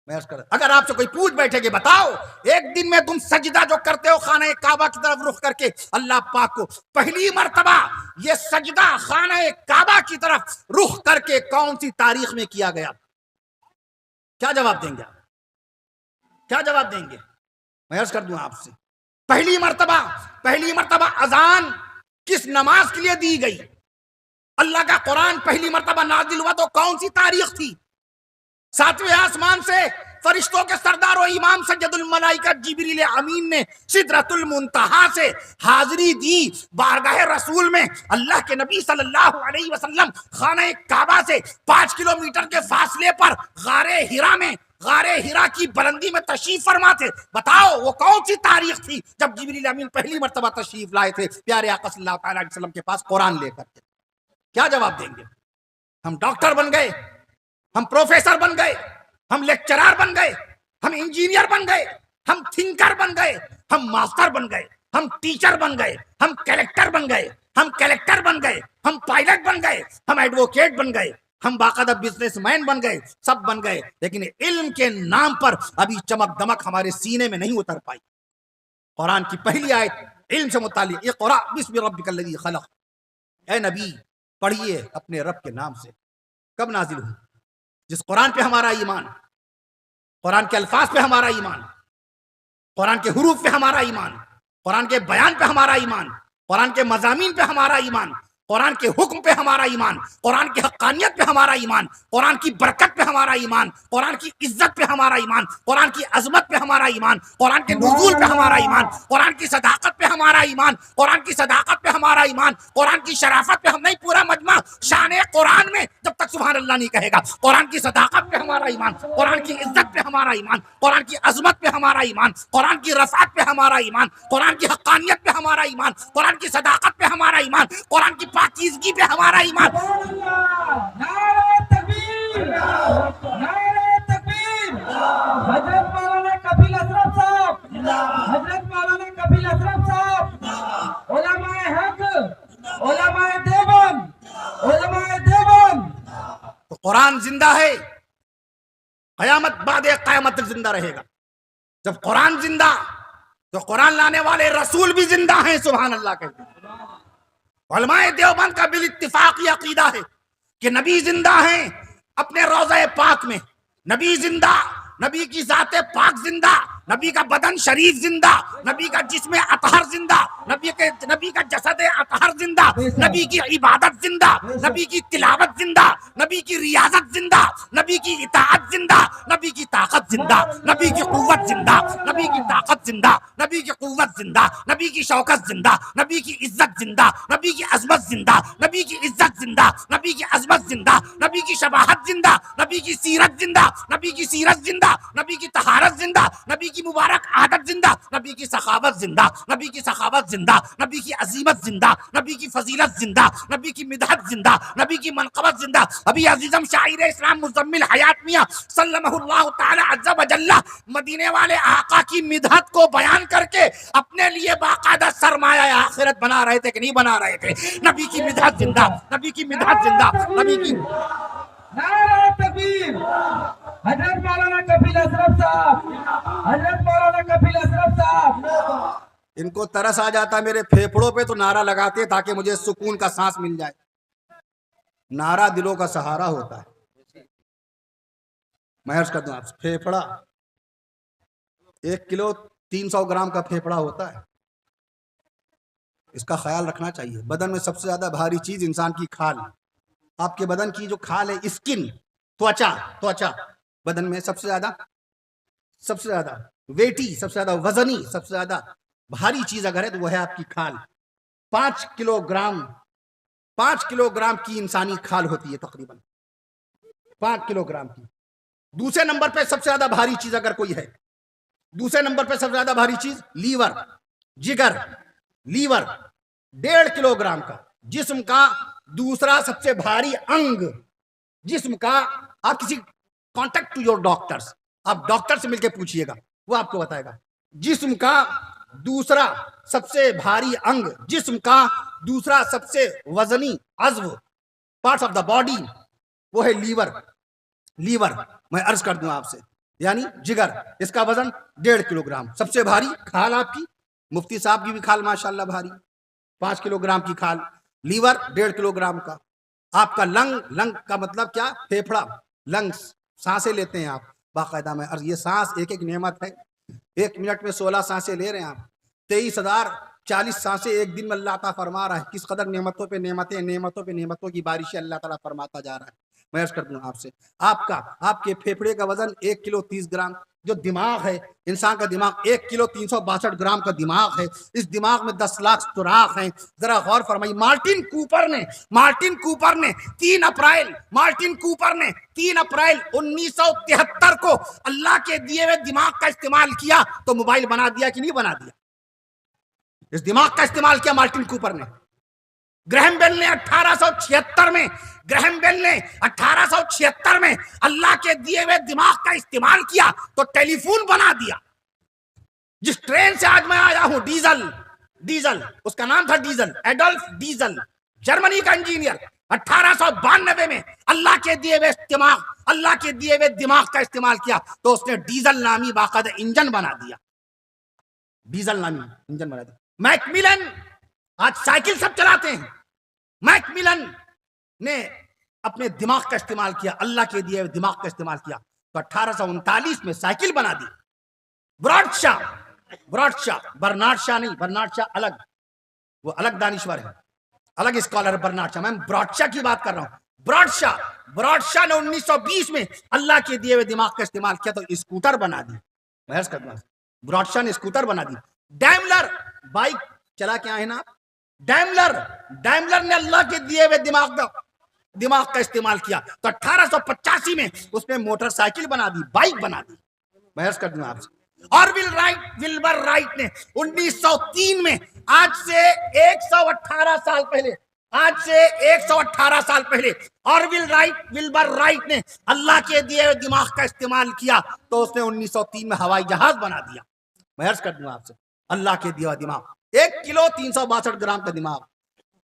میں عرض کر اگر آپ سے کوئی پوچھ بیٹھے کہ بتاؤ ایک دن میں تم سجدہ جو کرتے ہو خانہ کعبہ کی طرف رخ کر کے اللہ پاک کو، پہلی مرتبہ یہ سجدہ خانہ کعبہ کی طرف رخ کر کے کون سی تاریخ میں کیا گیا؟ کیا جواب دیں گے آپ؟ کیا جواب دیں گے؟ میں عرض کر دوں آپ سے، پہلی مرتبہ اذان کس نماز کے لیے دی گئی؟ اللہ کا قرآن پہلی مرتبہ نازل ہوا تو کون سی تاریخ تھی؟ ساتویں آسمان سے فرشتوں کے سردار و امام سید الملائکہ جبریل امین نے سدرۃ المنتہا سے حاضری دی بارگاہ رسول میں۔ اللہ کے نبی صلی اللہ علیہ وسلم خانہ کعبہ سے 5 کلومیٹر کے فاصلے پر غار ہرا کی بلندی میں تشریف فرما تھے۔ بتاؤ وہ کون سی تاریخ تھی جب جبریل امین پہلی مرتبہ تشریف لائے تھے پیارے آقا صلی اللہ علیہ وسلم کے پاس قرآن لے کر کے؟ کیا جواب دیں گے؟ ہم ڈاکٹر بن گئے، ہم پروفیسر بن گئے، ہم لیکچرار بن گئے، ہم انجینئر بن گئے، ہم تھنکر بن گئے، ہم ماسٹر بن گئے، ہم ٹیچر بن گئے، ہم کلیکٹر بن گئے، ہم پائلٹ بن گئے، ہم ایڈوکیٹ بن گئے، ہم باقاعدہ بزنس مین بن گئے، سب بن گئے، لیکن علم کے نام پر ابھی چمک دمک ہمارے سینے میں نہیں اتر پائی۔ قرآن کی پہلی آیت علم سے متعلق، اقرأ بسم ربک الذی خلق، اے نبی پڑھیے اپنے رب کے نام سے۔ کب نازل ہوئی؟ جس قرآن پہ ہمارا ایمان، قرآن کے الفاظ پہ ہمارا ایمان، قرآن کے حروف پہ ہمارا ایمان، قرآن کے بیان پہ ہمارا ایمان، قرآن کے مضامین پہ ہمارا ایمان، قرآن کے حکم پہ ہمارا ایمان، قرآن کی حقانیت پہ ہمارا ایمان، قرآن کی برکت پہ ہمارا ایمان، قرآن کی عزت پہ ہمارا ایمان، قرآن کی عظمت پہ ہمارا ایمان، قرآن کے نزول پہ ہمارا ایمان، قرآن کی صداقت پہ ہمارا ایمان، قرآن کی صداقت پہ ہمارا ایمان، قرآن کی شرافت پہ ہم نہیں، پورا مجمع شان قرآن میں جب تک سبحان اللہ نہیں کہے گا، قرآن کی صداقت پہ ہمارا ایمان، قرآن کی عزت پہ ہمارا ایمان، قرآن کی عظمت پہ ہمارا ایمان، قرآن کی رفعت پہ ہمارا ایمان، قرآن کی حقانیت پہ ہمارا ایمان، قرآن کی صداقت پہ ہمارا ایمان، قرآن کی پاکیزگی پہ ہمارا ایمان۔ نعرہ تکبیر، نعرہ تکبیر۔ حضرت مولانا کفیل اشرف صاحب، حضرت مولانا کفیل اشرف صاحب، علماء حق، علماء دیوبند، علماء دیوبند۔ تو قرآن زندہ ہے، قیامت بعد قیامت تک زندہ رہے گا۔ جب قرآن زندہ تو قرآن لانے والے رسول بھی زندہ ہیں، سبحان اللہ کہتے ہیں۔ علماء دیوبند کا بالاتفاق یہ عقیدہ ہے کہ نبی زندہ ہیں اپنے روضہ پاک میں، نبی زندہ، نبی کی ذات پاک زندہ، نبی کا بدن شریف زندہ، نبی کا جسم اطہر زندہ، نبی کا جسد اطہر زندہ، نبی کی عبادت زندہ، نبی کی تلاوت زندہ، نبی کی ریاضت زندہ، نبی کی اطاعت زندہ، نبی کی طاقت زندہ، نبی کی قوت زندہ، نبی کی طاقت زندہ، نبی کی قوت زندہ، نبی کی شوکت زندہ، نبی کی عزت زندہ، نبی کی عظمت زندہ، نبی کی عزت زندہ، نبی کی عظمت زندہ، نبی کی شباہت زندہ، نبی کی سیرت زندہ، نبی کی سیرت زندہ، نبی کی طہارت زندہ، نبی کی مبارک عادت زندہ، نبی کی سخاوت زندہ، نبی کی سخاوت زندہ، نبی کی عظیمت زندہ، نبی کی فضیلت زندہ، نبی کی مدحت زندہ، نبی کی منقبت زندہ۔ ابھی عزیزم شاعر اسلام مزمل حیات میاں سلمہ اللہ تعالی عز و جل مدینے والے آقا کی مدحت کو بیان کر کے اپنے لیے باقاعدہ سرمایہ آخرت بنا رہے تھے کہ نہیں بنا رہے تھے؟ نبی کی مدحت زندہ، نبی کی مدحت زندہ، نبی کی نعرہ تکبیر۔ حضرت مولانا کفیل اشرف صاحب، حضرت مولانا کفیل اشرف صاحب۔ ان کو ترس آ جاتا میرے پھیپھڑوں پہ تو نعرہ لگاتے تاکہ مجھے سکون کا سانس مل جائے۔ نعرہ دلوں کا سہارا ہوتا ہے۔ میں عرض کر دوں آپ سے، پھیپھڑا 1 کلو 300 گرام کا پھیپھڑا ہوتا ہے، اس کا خیال رکھنا چاہیے۔ بدن میں سب سے زیادہ بھاری چیز انسان کی کھال، آپ کے بدن کی جو کھال ہے، اسکن، توچا بدن میں سب سے زیادہ ویٹی، سب سے زیادہ وزنی، سب سے زیادہ بھاری چیز اگر ہے تو وہ ہے آپ کی کھال۔ 5 کلو گرام کی انسانی کھال ہوتی ہے تقریباً، 5 کلو گرام کی۔ دوسرے نمبر پہ سب سے زیادہ بھاری چیز اگر کوئی ہے، دوسرے نمبر پہ سب سے زیادہ بھاری چیز لیور، جگر، لیور 1.5 کلو گرام کا۔ جسم کا دوسرا سب سے بھاری انگ، جسم کا، آپ کسی کانٹیکٹ ٹو یور ڈاکٹرز، آپ ڈاکٹر سے مل کے پوچھئے گا، وہ آپ کو بتائے گا۔ جسم کا دوسرا سب سے بھاری انگ، جسم کا دوسرا سب سے وزنی عضو، پارٹس آف دا باڈی، وہ ہے لیور۔ میں عرض کر دوں آپ سے، یعنی جگر، اس کا وزن 1.5 کلو گرام. سب سے بھاری کھال آپ کی، مفتی صاحب کی بھی کھال ماشاءاللہ بھاری، 5 کلو گرام کی کھال. لیور 1.5 کلو گرام کا. آپ کا لنگ کا مطلب کیا؟ پھیپھڑا، لنگس، سانسیں لیتے ہیں آپ باقاعدہ میں. اور یہ سانس ایک ایک نعمت ہے. 1 منٹ میں 16 سانسیں لے رہے ہیں آپ. 23,040 سانسیں ایک دن میں اللہ تعالیٰ فرما رہا ہے. کس قدر نعمتوں پہ نعمتیں، نعمتوں پہ نعمتوں کی بارشیں اللہ تعالیٰ فرماتا جا رہا ہے. میں عرض کر دوں آپ سے، آپ کے پھیپھڑے کا وزن 1 کلو 30 گرام. جو دماغ ہے انسان کا دماغ 1 کلو 362 گرام کا دماغ ہے. اس دماغ میں 10 لاکھ سوراخ ہیں. ذرا غور فرمائیے، مارٹن کوپر نے 3 اپریل 1973 کو اللہ کے دیے ہوئے دماغ کا استعمال کیا تو موبائل بنا دیا کہ نہیں بنا دیا؟ اس دماغ کا استعمال کیا مارٹن کوپر نے. گرہم بیل نے 1876 میں اللہ کے دیے ہوئے دماغ کا استعمال کیا تو ٹیلی فون بنا دیا. جس ٹرین سے آج میں آیا ہوں، ڈیزل، اس کا نام تھا ڈیزل، ایڈولف ڈیزل، جرمنی کا انجینئر. 1892 میں اللہ کے دیے ہوئے دماغ کا استعمال کیا تو اس نے ڈیزل نامی باقاعدہ انجن بنا دیا. میکملن آج سائیکل سب چلاتے ہیں. میکملن نے اپنے دماغ کا استعمال کیا، اللہ کے دیے ہوئے دماغ کا استعمال کیا تو 1839 میں سائیکل بنا دی. برنارڈ شاہ نہیں، برنارڈ شاہ الگ، وہ الگ دانشور ہے، الگ اسکالر. برنارڈ شاہ، میں براڈ شاہ کی بات کر رہا ہوں. براڈ شاہ نے 1920 میں اللہ کے دیے ہوئے دماغ کا استعمال کیا تو اسکوٹر بنا دی. محض کرنا، براڈ شاہ نے اسکوٹر بنا دی. ڈیملر بائک چلا کے آئے نا، ڈیملر نے اللہ کے دیے ہوئے دماغ کا استعمال کیا تو 1885 میں اس نے موٹر سائیکل بنا دی، بائک بنا دی. محض کر دوں آپ سے. اور ولبر رائٹ نے 1903 میں آج سے 118 سال پہلے اور ولبر رائٹ نے اللہ کے دیے ہوئے دماغ کا استعمال کیا تو اس نے 1903 میں ہوائی جہاز بنا دیا. میں عرض کر دوں آپ سے، اللہ کے دیا ہوا دماغ 1 کلو 362 گرام کا دماغ،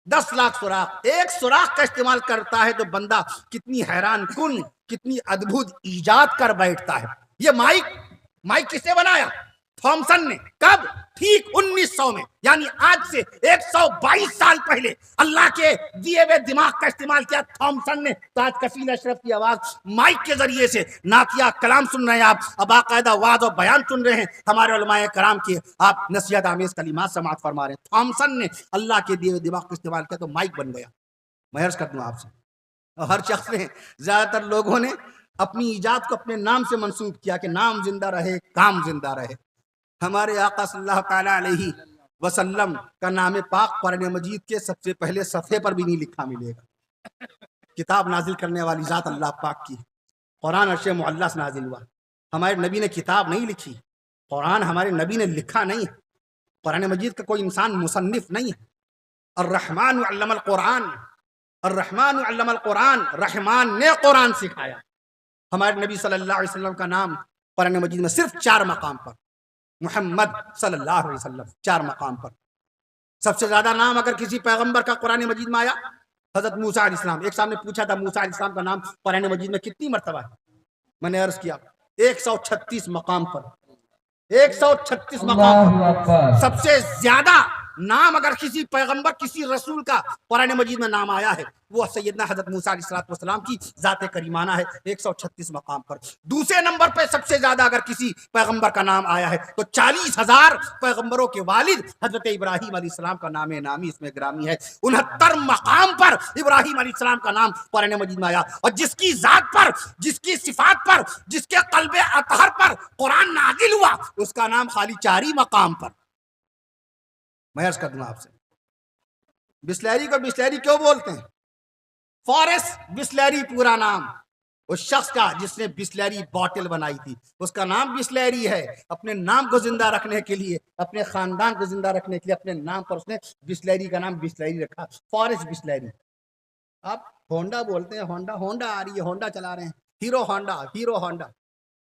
10 لاکھ سوراخ. ایک سوراخ کا استعمال کرتا ہے تو بندہ کتنی حیران کن، کتنی ادبھت ایجاد کر بیٹھتا ہے. یہ مائک کس نے بنایا؟ تھامسن نے. کب؟ ٹھیک 1900 میں، یعنی آج سے 122 سال پہلے اللہ کے دیے ہوئے دماغ کا استعمال کیا تھامسن نے. تو آج کفیل اشرف کی آواز مائک کے ذریعے سے نعتیہ کلام سن رہے ہیں آپ، اب باقاعدہ وعظ و بیان سن رہے ہیں ہمارے علماء کرام کی، آپ نصیحت آمیز کلمات سماعت فرما رہے ہیں. تھامسن نے اللہ کے دیے ہوئے دماغ کا استعمال کیا تو مائک بن گیا. میں عرض کر دوں آپ سے، ہر شخص نے، زیادہ تر لوگوں نے اپنی ایجاد کو اپنے نام سے منسوب کیا کہ نام زندہ رہے، کام زندہ رہے. ہمارے آقا صلی اللہ تعالیٰ علیہ وسلم کا نام پاک قرآن مجید کے سب سے پہلے صفحے پر بھی نہیں لکھا ملے گا. کتاب نازل کرنے والی ذات اللہ پاک کی، قرآن عرش معلیٰ سے نازل ہوا. ہمارے نبی نے کتاب نہیں لکھی، قرآن ہمارے نبی نے لکھا نہیں ہے. قرآن مجید کا کوئی انسان مصنف نہیں ہے. الرحمن علم القرآن، رحمان نے قرآن سکھایا. ہمارے نبی صلی اللہ علیہ وسلم کا نام قرآن مجید میں صرف 4 مقام پر، محمد صلی اللہ علیہ وسلم 4 مقام پر. سب سے زیادہ نام اگر کسی پیغمبر کا قرآن مجید میں آیا، حضرت موسیٰ علیہ السلام. ایک صاحب نے پوچھا تھا موسیٰ علیہ السلام کا نام قرآن مجید میں کتنی مرتبہ ہے؟ میں نے عرض کیا 136 مقام پر. 136 مقام پر سب سے زیادہ نام اگر کسی پیغمبر، کسی رسول کا قرآن مجید میں نام آیا ہے وہ سیدنا حضرت موسیٰ علیہ السلام کی ذات کریمانہ ہے، 136 مقام پر. دوسرے نمبر پہ سب سے زیادہ اگر کسی پیغمبر کا نام آیا ہے تو 40,000 پیغمبروں کے والد حضرت ابراہیم علیہ السلام کا نام نامی اس میں گرامی ہے. 69 مقام پر ابراہیم علیہ السلام کا نام قرآن مجید میں آیا. اور جس کی ذات پر، جس کی صفات پر، جس کے قلب اطہر پر قرآن نازل ہوا اس کا نام خالی 4 ہی مقام پر. میں عرض کر دوں آپ سے، بسلیری کو بسلیری کیوں بولتے ہیں؟ فارسٹ بسلیری پورا نام اس شخص کا جس نے بسلیری باٹل بنائی تھی، اس کا نام بسلیری ہے. اپنے نام کو زندہ رکھنے کے لیے، اپنے خاندان کو زندہ رکھنے کے لیے اپنے نام پر اس نے بسلیری کا نام بسلیری رکھا، فارسٹ بسلیری. آپ ہونڈا بولتے ہیں، ہونڈا آ رہی ہے، ہونڈا چلا رہے ہیں، ہیرو ہونڈا.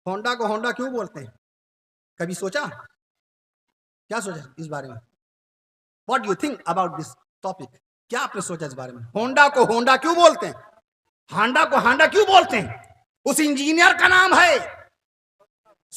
ہونڈا کو ہونڈا کیوں بولتے ہیں؟ کبھی سوچا؟ کیا سوچا اس بارے میں؟ What do you think about this topic? کیا آپ نے سوچا اس بارے میں؟ ہونڈا کو ہونڈا کیوں بولتے ہیں؟ ہانڈا کو ہانڈا کیوں بولتے ہیں؟ اس انجینئر کا نام ہے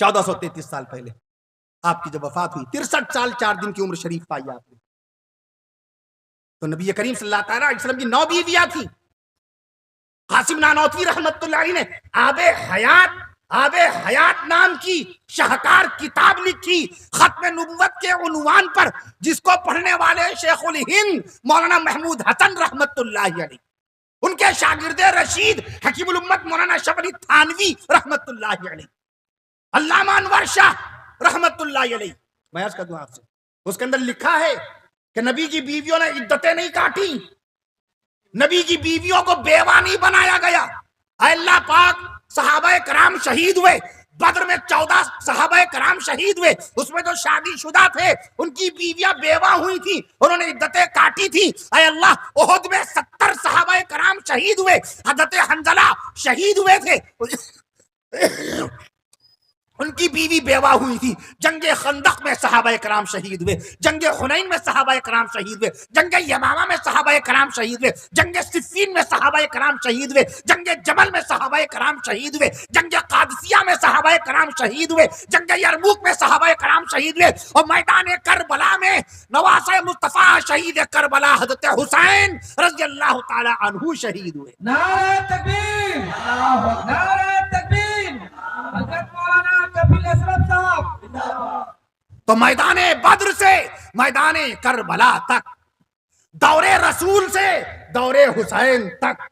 1433 سال پہلے آپ کی جب وفات ہوئی، 63 سال 4 دن کی عمر شریف پائی آپ نے. تو نبی کریم صلی اللہ تعالیٰ علیہ وسلم کی 9 بیویاں تھیں. قاسم نانوتوی رحمت اللہ علیہ نے آب حیات نام کی شاہکار کتاب لکھی ختم نبوت کے عنوان پر، جس کو پڑھنے والے شیخ الہند مولانا محمود حسن رحمت اللہ علیہ، ان کے شاگرد رشید حکیم الامت مولانا شبلی تھانوی رحمت اللہ علیہ، علامہ انور شاہ رحمت اللہ علیہ. میں عرض کر دوں آپ سے، اس کے اندر لکھا ہے کہ نبی کی بیویوں نے عدتیں نہیں کاٹی، نبی کی بیویوں کو بیوہ نہیں بنایا گیا. اے اللہ پاک، صحابہ کرام شہید ہوئے، بدر میں 14 صحابہ کرام شہید ہوئے، اس میں جو شادی شدہ تھے ان کی بیویاں بیوہ ہوئی تھی، انہوں نے عدتیں کاٹی تھی. اے اللہ، احد میں 70 صحابہ کرام شہید ہوئے، حضرت حنظلہ شہید ہوئے تھے، ان کی بیوی بیوہ ہوئی تھی. جنگ خندق میں صحابہ کرام شہید ہوئے، جنگ حنین میں صحابہ کرام شہید ہوئے، جنگ یمامہ میں صحابہ کرام شہید ہوئے، جنگ صفین میں صحابہ کرام شہید ہوئے، جنگ جمل میں صحابہ کرام شہید ہوئے، جنگ قادسیہ میں صحابہ کرام شہید ہوئے، جنگ یرموک میں صحابہ کرام شہید ہوئے، اور میدان کربلا میں نواسہ مصطفیٰ شہید کربلا حضرت حسین رضی اللہ تعالی عنہ شہید ہوئے. نعرہ تکبیر، نعرہ تکبیر. حضرت مولانا کفیل اشرف صاحب. تو میدان بدر سے میدان کربلا تک، دور رسول سے دور حسین تک،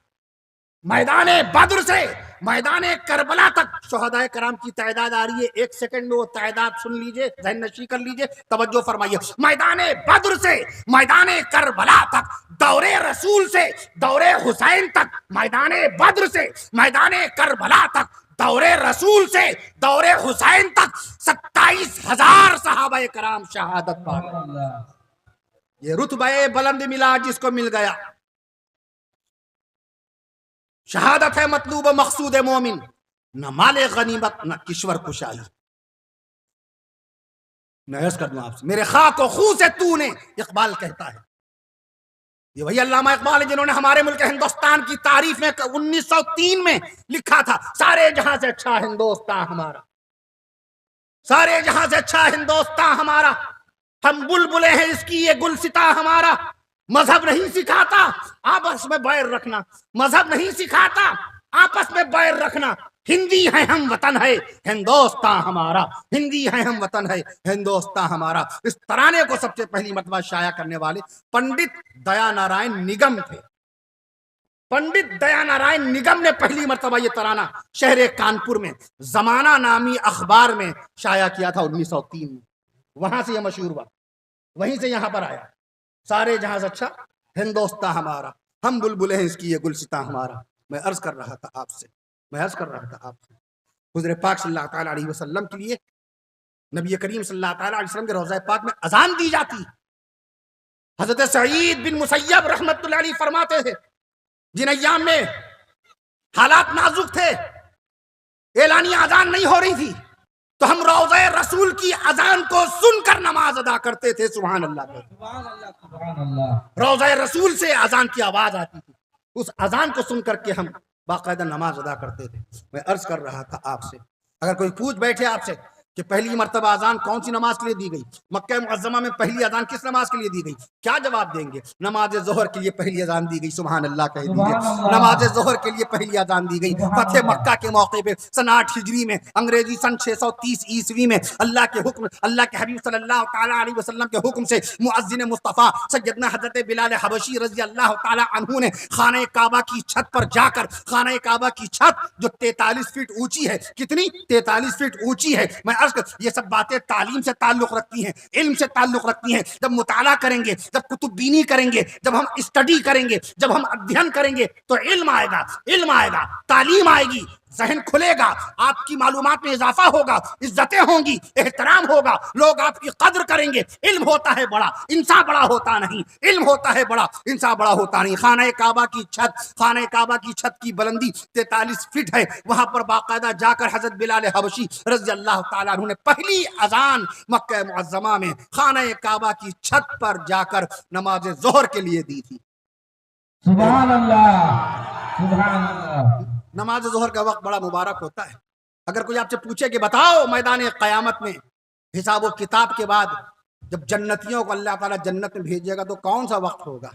میدان بدر سے میدان کربلا تک شہداء کرام کی تعداد آ رہی ہے. 1 سیکنڈ میں وہ تعداد سن لیجئے، ذہن نشی کر لیجئے، توجہ فرمائیے. میدان بدر سے میدان کربلا تک، دور رسول سے دور حسین تک، میدان بدر سے میدان کربلا تک، دور رسول سے دور حسین تک 27,000 صحابہ کرام شہادت پا گئے. یہ رتبہ بلند ملا جس کو مل گیا. شہادت ہے مطلوب و مقصود مومن، نہ مال غنیمت نہ کشور کشائی. میں عرض کر دوں آپ سے، میرے خاک و خون سے تو نے، اقبال کہتا ہے. یہ وہی علامہ اقبال ہے جنہوں نے ہمارے ملک ہندوستان کی تعریف میں 1903 میں لکھا تھا، سارے جہاں سے اچھا ہندوستان ہمارا، سارے جہاں سے اچھا ہندوستان ہمارا، ہم بلبلے ہیں اس کی یہ گلستاں ہمارا. مذہب نہیں سکھاتا آپس میں بیر رکھنا، مذہب نہیں سکھاتا آپس میں بیر رکھنا. ہندی ہے ہم وطن ہے ہندوستان ہمارا، ہندی ہے ہم وطن ہے ہندوستان ہمارا. اس ترانے کو سب سے پہلی مرتبہ شائع کرنے والے پنڈت دیا نارائن نگم تھے. پنڈت دیا نارائن نگم نے پہلی مرتبہ یہ ترانہ شہر کانپور میں زمانہ نامی اخبار میں شائع کیا تھا 1903 میں. وہاں سے یہ مشہور ہوا، وہیں سے یہاں پر آیا. سارے جہاں سے اچھا ہندوستان ہمارا، ہم بلبلے ہیں اس کی یہ گلستان ہمارا. میں عرض کر رہا تھا آپ سے، حضور پاک صلی اللہ تعالیٰ علیہ وسلم کے لیے نبی کریم صلی اللہ تعالیٰ علیہ وسلم کے روضہ پاک میں اذان دی جاتی. حضرت سعید بن مسیب رحمت اللہ علیہ فرماتے تھے، جن ایام میں حالات نازک تھے، اعلانیہ اذان نہیں ہو رہی تھی، تو ہم روضہ رسول کی اذان کو سن کر نماز ادا کرتے تھے. سبحان اللہ، سبحان اللہ. روضہ رسول سے اذان کی آواز آتی تھی، اس اذان کو سن کر کے ہم باقاعدہ نماز ادا کرتے تھے. میں عرض کر رہا تھا آپ سے، اگر کوئی پوچھ بیٹھے آپ سے کہ پہلی مرتبہ اذان کون سی نماز کے لیے دی گئی، مکہ معظمہ میں پہلی اذان کس نماز کے لیے دی گئی، کیا جواب دیں گے؟ نماز ظہر کے لیے پہلی اذان دی گئی. سبحان اللہ کہہ دیجیے، نماز ظہر کے لیے پہلی اذان دی گئی. فتح مکہ کے موقع پہ سن 8 ہجری میں، انگریزی سن 630 عیسوی میں، اللہ کے حکم، اللہ کے حبیب صلی اللہ تعالیٰ علیہ وسلم کے حکم سے مؤذن مصطفیٰ سیدنا حضرت بلال حبشی رضی اللہ تعالیٰ عنہ نے خانہ کعبہ کی چھت پر جا کر، خانہ کعبہ کی چھت جو 43 فٹ اونچی ہے، کتنی 43 فٹ اونچی ہے. میں عرض کر، یہ سب باتیں تعلیم سے تعلق رکھتی ہیں، علم سے تعلق رکھتی ہیں. جب مطالعہ کریں گے، جب کتب بینی کریں گے، جب ہم اسٹڈی کریں گے، جب ہم ادھین کریں گے، تو علم آئے گا، تعلیم آئے گی، ذہن کھلے گا، آپ کی معلومات میں اضافہ ہوگا، عزتیں ہوں گی، احترام ہوگا، لوگ آپ کی قدر کریں گے. علم ہوتا ہے بڑا، انسان بڑا ہوتا نہیں. علم ہوتا ہے بڑا، انسان بڑا ہوتا نہیں. خانہ کعبہ کی چھت کی بلندی 43 فٹ ہے. وہاں پر باقاعدہ جا کر حضرت بلال حبشی رضی اللہ تعالیٰ عنہ نے پہلی اذان مکہ معظمہ میں خانہ کعبہ کی چھت پر جا کر نماز ظہر کے لیے دی تھی. سبحان اللہ، سبحان اللہ. نماز ظہر کا وقت بڑا مبارک ہوتا ہے. اگر کوئی آپ سے پوچھے کہ بتاؤ میدان قیامت میں حساب و کتاب کے بعد جب جنتیوں کو اللہ تعالیٰ جنت میں بھیجے گا تو کون سا وقت ہوگا؟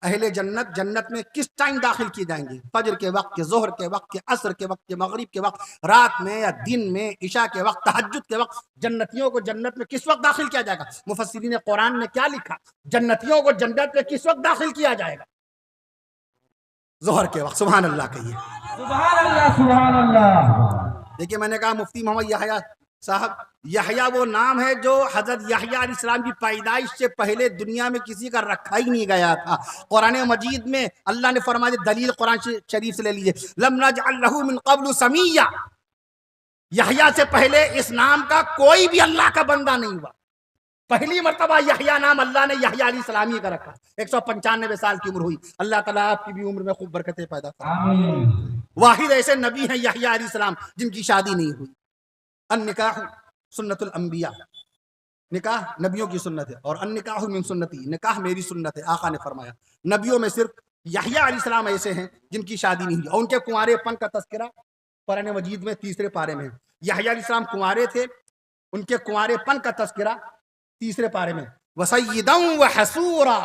اہل جنت جنت میں کس ٹائم داخل کی جائیں گے؟ فجر کے وقت کے، ظہر کے وقت کے، عصر کے وقت کے، مغرب کے وقت، رات میں یا دن میں، عشاء کے وقت، تہجد کے وقت جنتیوں کو جنت میں کس وقت داخل کیا جائے گا؟ مفسرین قرآن نے کیا لکھا؟ جنتیوں کو جنت میں کس وقت داخل کیا جائے گا؟ ظہر کے وقت۔ سبحان اللہ کہیے، سبحان اللہ سبحان اللہ۔ دیکھیے میں نے کہا مفتی محمد یحییٰ صاحب، یحییٰ وہ نام ہے جو حضرت یحییٰ علیہ السلام کی پیدائش سے پہلے دنیا میں کسی کا رکھا ہی نہیں گیا تھا۔ قرآن مجید میں اللہ نے فرمایا، دلیل قرآن شریف سے لے لیجئے، لم نجعل له من قبل سمیہ، یحییٰ سے پہلے اس نام کا کوئی بھی اللہ کا بندہ نہیں ہوا۔ پہلی مرتبہ یحییٰ نام اللہ نے یحییٰ علیہ السلام ہی کا رکھا۔ 195 سال کی عمر ہوئی، اللہ تعالیٰ آپ کی بھی عمر میں خوب برکتیں پیدا فرمائے۔ آمین۔ واحد ایسے نبی ہیں یحییٰ علیہ السلام جن کی شادی نہیں ہوئی۔ النکاح سنت الانبیاء، نکاح نبیوں کی سنت ہے، اور النکاح من سنتی، نکاح میری سنت ہے۔ آقا نے فرمایا نبیوں میں صرف یحییٰ علیہ السلام ایسے ہیں جن کی شادی نہیں ہوئی، اور ان کے کنوارے پن کا تذکرہ قرآن مجید میں 3 پارے میں ہے۔ یحییٰ علیہ السلام کنوارے تھے، ان کے کنوارے پن کا تذکرہ 3 پارے میں، وسیداً وحسورا،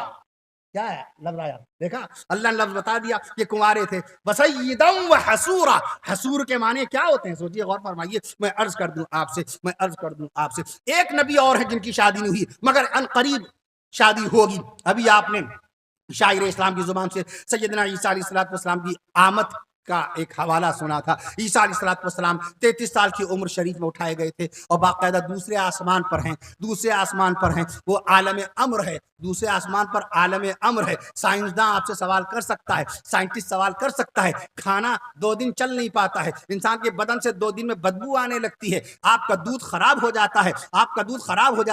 کیا ہے لفظ آیا؟ دیکھا اللہ نے لفظ بتا دیا کہ کنوارے تھے۔ وسیداً وحسورا، حسور کے معنی کیا ہوتے ہیں؟ سوچیے، غور فرمائیے، میں عرض کر دوں آپ سے، ایک نبی اور ہے جن کی شادی نہیں ہوئی مگر ان قریب شادی ہوگی۔ ابھی آپ نے شاعر اسلام کی زبان سے سیدنا عیسیٰ علیہ السلام کی آمد کا ایک حوالہ سنا تھا۔ عیسیٰ علیہ السلام 33 سال کی عمر شریف میں اٹھائے گئے تھے، اور باقاعدہ دوسرے آسمان پر ہیں، وہ عالم امر ہے، دوسرے آسمان پر عالم امر ہے۔ سائنسداں آپ سے سوال کر سکتا ہے، سائنٹسٹ سوال کر سکتا ہے، کھانا 2 دن چل نہیں پاتا ہے، انسان کے بدن سے 2 دن میں بدبو آنے لگتی ہے، آپ کا دودھ خراب ہو جاتا ہے، آپ کا پھل خراب ہو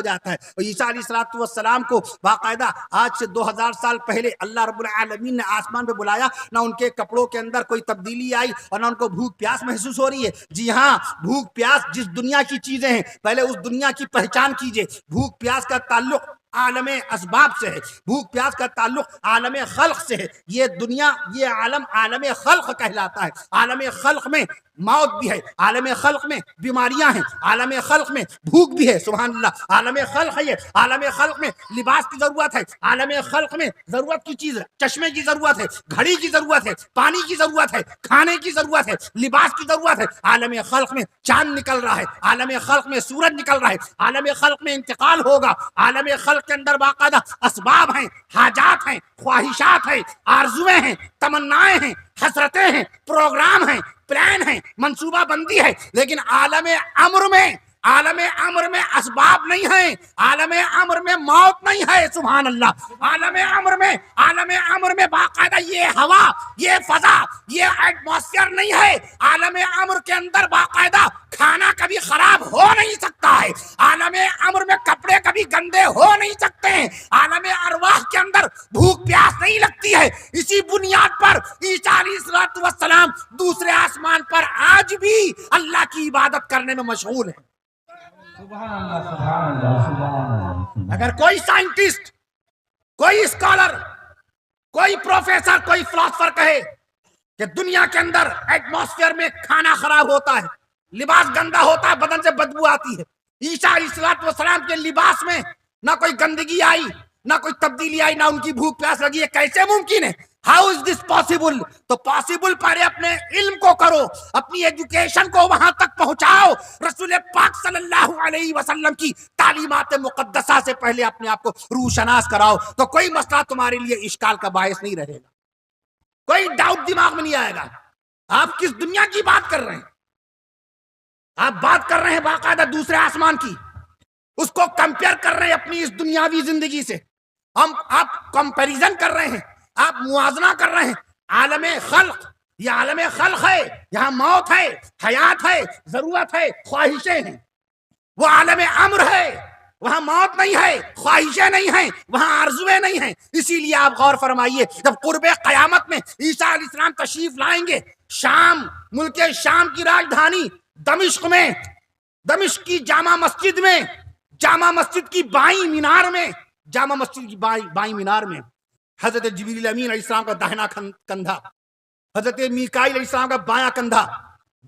جاتا ہے۔ اور عیسیٰ علیہ السلام کو باقاعدہ آج سے 2000 سال پہلے اللہ رب العالمین نے آسمان پہ بلایا، نہ ان کے کپڑوں کے اندر کوئی تبدیلی آئی اور نہ ان کو بھوک پیاس محسوس ہو رہی ہے۔ جی ہاں، بھوک پیاس جس دنیا کی چیزیں ہیں، پہلے اس دنیا کی پہچان کیجئے۔ بھوک پیاس کا تعلق عالم اسباب سے ہے، بھوک پیاس کا تعلق عالم خلق سے ہے۔ یہ دنیا، یہ عالم عالم خلق کہلاتا ہے۔ عالم خلق میں موت بھی ہے، عالم خلق میں بیماریاں ہیں، عالم خلق میں بھوک بھی ہے، سبحان اللہ، عالم خلق ہے یہ۔ عالم خلق میں لباس کی ضرورت ہے، عالم خلق میں ضرورت کی چیز ہے، چشمے کی ضرورت ہے، گھڑی کی ضرورت ہے، پانی کی ضرورت ہے، کھانے کی ضرورت ہے، لباس کی ضرورت ہے۔ عالم خلق میں چاند نکل رہا ہے، عالم خلق میں سورج نکل رہا ہے، عالم خلق میں انتقال ہوگا، عالم خلق کے اندر باقاعدہ اسباب ہیں، حاجات ہیں، خواہشات ہیں، آرزویں ہیں، تمنائیں ہیں، حسرتیں ہیں، پروگرام ہیں، پلان ہیں، منصوبہ بندی ہے۔ لیکن عالم امر میں اسباب نہیں ہیں، عالم امر میں موت نہیں ہے، سبحان اللہ۔ عالم امر میں باقاعدہ یہ ہوا، یہ فضا، یہ ایٹماسفیئر نہیں ہے۔ عالم امر کے اندر باقاعدہ کھانا کبھی خراب ہو نہیں سکتا ہے، عالم امر میں کپڑے کبھی گندے ہو نہیں سکتے ہیں، عالم ارواح کے اندر بھوک پیاس نہیں لگتی ہے۔ اسی بنیاد پر عیسیٰ علیہ السلام دوسرے آسمان پر آج بھی اللہ کی عبادت کرنے میں مشغول ہیں۔ سبحان اللہ سبحان اللہ سبحان اللہ۔ اگر کوئی سائنٹسٹ، کوئی اسکالر، کوئی پروفیسر، کوئی فلاسفر کہے کہ دنیا کے اندر ایٹماسفیئر میں کھانا خراب ہوتا ہے، لباس گندا ہوتا ہے، بدن سے بدبو آتی ہے، عیسیٰ علیہ السلام کے لباس میں نہ کوئی گندگی آئی، نہ کوئی تبدیلی آئی، نہ ان کی بھوک پیاس لگی، یہ کیسے ممکن ہے؟ How is this possible? تو پاسبل پہلے اپنے علم کو کرو، اپنی ایجوکیشن کو وہاں تک پہنچاؤ، رسول پاک صلی اللہ علیہ وسلم کی تعلیمات مقدسہ سے پہلے اپنے آپ کو روشناس کراؤ، تو کوئی مسئلہ تمہارے لیے اشکال کا باعث نہیں رہے گا، کوئی ڈاؤٹ دماغ میں نہیں آئے گا۔ آپ کس دنیا کی بات کر رہے ہیں؟ آپ بات کر رہے ہیں باقاعدہ دوسرے آسمان کی، اس کو کمپیئر کر رہے ہیں اپنی اس دنیاوی زندگی سے، آپ کمپیریزن کر رہے ہیں، آپ موازنہ کر رہے ہیں۔ عالم خلق، یہ عالم خلق ہے، یہاں موت ہے، حیات ہے، ضرورت ہے، خواہشیں ہیں۔ وہ عالم امر ہے، وہاں موت نہیں ہے، خواہشیں نہیں ہیں، وہاں آرزویں نہیں ہیں۔ اسی لیے آپ غور فرمائیے، جب قرب قیامت میں عیسیٰ علیہ السلام تشریف لائیں گے، شام، ملک شام کی راجدھانی دمشق میں، دمشق کی جامع مسجد میں، جامع مسجد کی بائیں مینار میں حضرت جبریل امین علیہ السلام کا داہنا کندھا حضرت میکائیل علیہ السلام کا بایاں کندھا،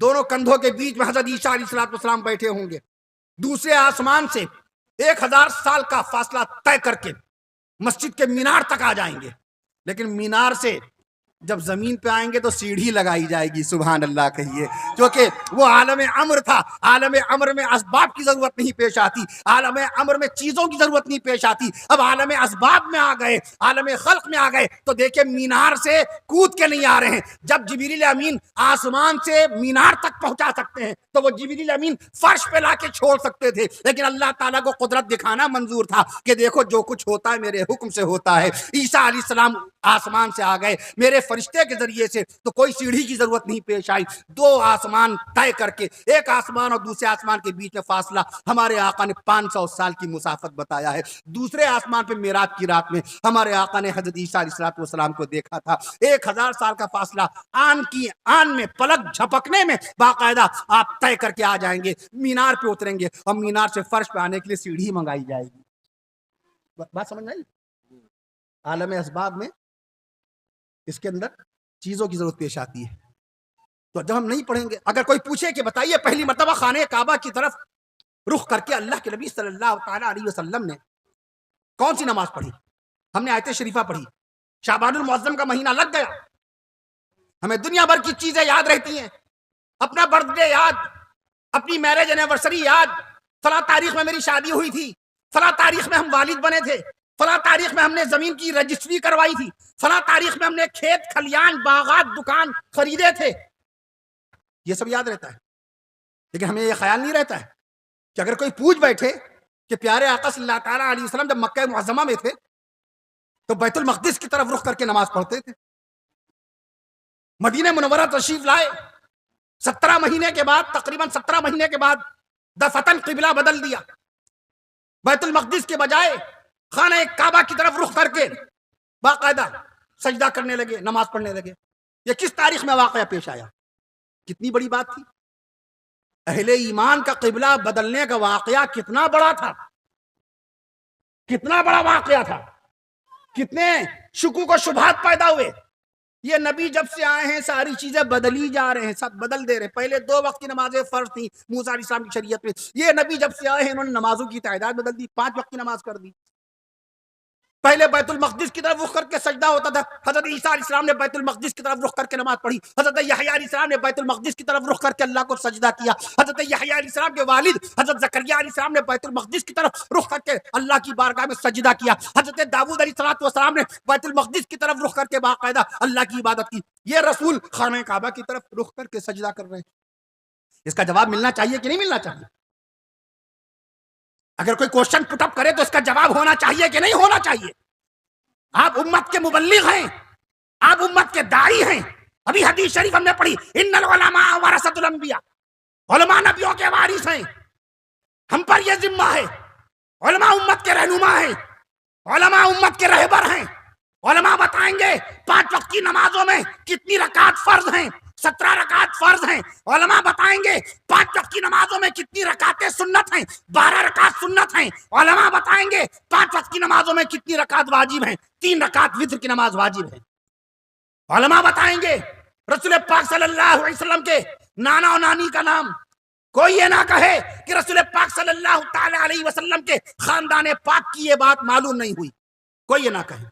دونوں کندھوں کے بیچ میں حضرت عیسیٰ علیہ السلام بیٹھے ہوں گے. دوسرے آسمان سے 1000 سال کا فاصلہ طے کر کے مسجد کے مینار تک آ جائیں گے، لیکن مینار سے جب زمین پہ آئیں گے تو سیڑھی لگائی جائے گی. سبحان اللہ کہیے. کیونکہ وہ عالم امر تھا. عالم امر میں اسباب کی ضرورت نہیں پیش آتی، عالم امر میں چیزوں کی ضرورت نہیں پیش آتی. اب عالم اسباب میں آ گئے، عالم خلق میں آ گئے تو دیکھیں مینار سے کود کے نہیں آ رہے ہیں. جب جبریل امین آسمان سے مینار تک پہنچا سکتے ہیں تو وہ جبریل امین فرش پہ لا کے چھوڑ سکتے تھے، لیکن اللہ تعالیٰ کو قدرت دکھانا منظور تھا کہ دیکھو جو کچھ ہوتا ہے میرے حکم سے ہوتا ہے. عیسیٰ علیہ السلام آسمان سے آ گئے میرے فرشتے کے ذریعے سے، تو کوئی سیڑھی کی ضرورت نہیں پیش آئی. 2 آسمان طے کر کے، ایک آسمان اور دوسرے آسمان کے بیچ میں فاصلہ ہمارے آقا نے 500 سال کی مسافت بتایا ہے. دوسرے آسمان پہ معراج کی رات میں ہمارے آقا نے حضرت عیسیٰ علیہ السلام کو دیکھا تھا. 1000 سال کا فاصلہ آن کی آن میں، پلک جھپکنے میں باقاعدہ آپ طے کر کے آ جائیں گے. مینار پہ اتریں گے اور مینار سے فرش پہ آنے کے لیے سیڑھی منگائی جائے گی. بات سمجھ آئی؟ عالم اسباب میں اس کے اندر چیزوں کی ضرورت پیش آتی ہے. تو جب ہم نہیں پڑھیں گے، اگر کوئی پوچھے کہ بتائیے پہلی مرتبہ خانہ کعبہ کی طرف رخ کر کے اللہ کے نبی صلی اللہ تعالیٰ علیہ وسلم نے کون سی نماز پڑھی؟ ہم نے آیت شریفہ پڑھی. شعبان المعظم کا مہینہ لگ گیا، ہمیں دنیا بھر کی چیزیں یاد رہتی ہیں، اپنا برتھ ڈے یاد، اپنی میرج اینیورسری یاد، فلاں تاریخ میں میری شادی ہوئی تھی، فلاں تاریخ میں ہم والد بنے تھے، فلاں تاریخ میں ہم نے زمین کی رجسٹری کروائی تھی، فلاں تاریخ میں ہم نے کھیت کھلیان باغات دکان خریدے تھے. یہ سب یاد رہتا ہے، لیکن ہمیں یہ خیال نہیں رہتا ہے کہ اگر کوئی پوچھ بیٹھے کہ پیارے آقا صلی اللہ تعالیٰ علیہ وسلم جب مکہ معظمہ میں تھے تو بیت المقدس کی طرف رخ کر کے نماز پڑھتے تھے. مدینہ منورہ تشریف لائے، 17 مہینے کے بعد، تقریباً 17 مہینے کے بعد دفعتاً قبلہ بدل دیا. بیت المقدس کے بجائے خانہ کعبہ کی طرف رخ کر کے باقاعدہ سجدہ کرنے لگے، نماز پڑھنے لگے. یہ کس تاریخ میں واقعہ پیش آیا؟ کتنی بڑی بات تھی. اہل ایمان کا قبلہ بدلنے کا واقعہ کتنا بڑا تھا، کتنا بڑا واقعہ تھا، کتنے شکوک و شبہات پیدا ہوئے. یہ نبی جب سے آئے ہیں ساری چیزیں بدلی جا رہے ہیں، سب بدل دے رہے ہیں. پہلے 2 وقت کی نمازیں فرض تھیں موسیٰ علیہ السلام کی شریعت میں، یہ نبی جب سے آئے ہیں انہوں نے نمازوں کی تعداد بدل دی، 5 وقت کی نماز کر دی. پہلے بیت المقدس کی طرف رخ کر کے سجدہ ہوتا تھا، حضرت عیسیٰ علیہ السلام نے بیت المقدس کی طرف رخ کر کے نماز پڑھی. حضرت یحییٰ علیہ السلام نے بیت المقدس کی طرف رخ کر کے اللہ کو سجدہ کیا. حضرت یحییٰ علیہ السلام کے والد حضرت زکریا علیہ السلام نے بیت المقدس کی طرف رخ کر کے اللہ کی بارگاہ میں سجدہ کیا. حضرت داؤد علیہ السلام نے بیت المقدس کی طرف رخ کر کے باقاعدہ اللہ کی عبادت کی. یہ رسول خانہ کعبہ کی طرف رخ کر کے سجدہ کر رہے ہیں. اس کا جواب ملنا چاہیے کہ نہیں ملنا چاہیے؟ اگر کوئی کوشچن پٹ اپ کرے تو اس کا جواب ہونا چاہیے کہ نہیں ہونا چاہیے؟ آپ امت کے مبلغ ہیں، آپ امت کے داعی ہیں. ابھی حدیث شریف ہم نے پڑھی، ان العلماء ورثۃ الانبیاء، علماء نبیوں کے وارث ہیں. ہم پر یہ ذمہ ہے، علماء امت کے رہنما ہیں، علماء امت کے رہبر ہیں. علماء بتائیں گے 5 وقت کی نمازوں میں کتنی رکعت فرض ہیں، 17 رکعت فرض ہیں. علماء بتائیں گے 5 وقت کی نمازوں میں کتنی رکعتیں سنت ہیں، 12 رکعت سنت ہیں. علماء بتائیں گے 5 وقت کی نمازوں میں کتنی رکعت واجب ہیں، 3 رکعت وتر کی نماز واجب ہے. علماء بتائیں گے رسول پاک صلی اللہ علیہ وسلم کے نانا اور نانی کا نام. کوئی یہ نہ کہے کہ رسول پاک صلی اللہ تعالی علیہ وسلم کے خاندان پاک کی یہ بات معلوم نہیں ہوئی. کوئی یہ نہ کہے.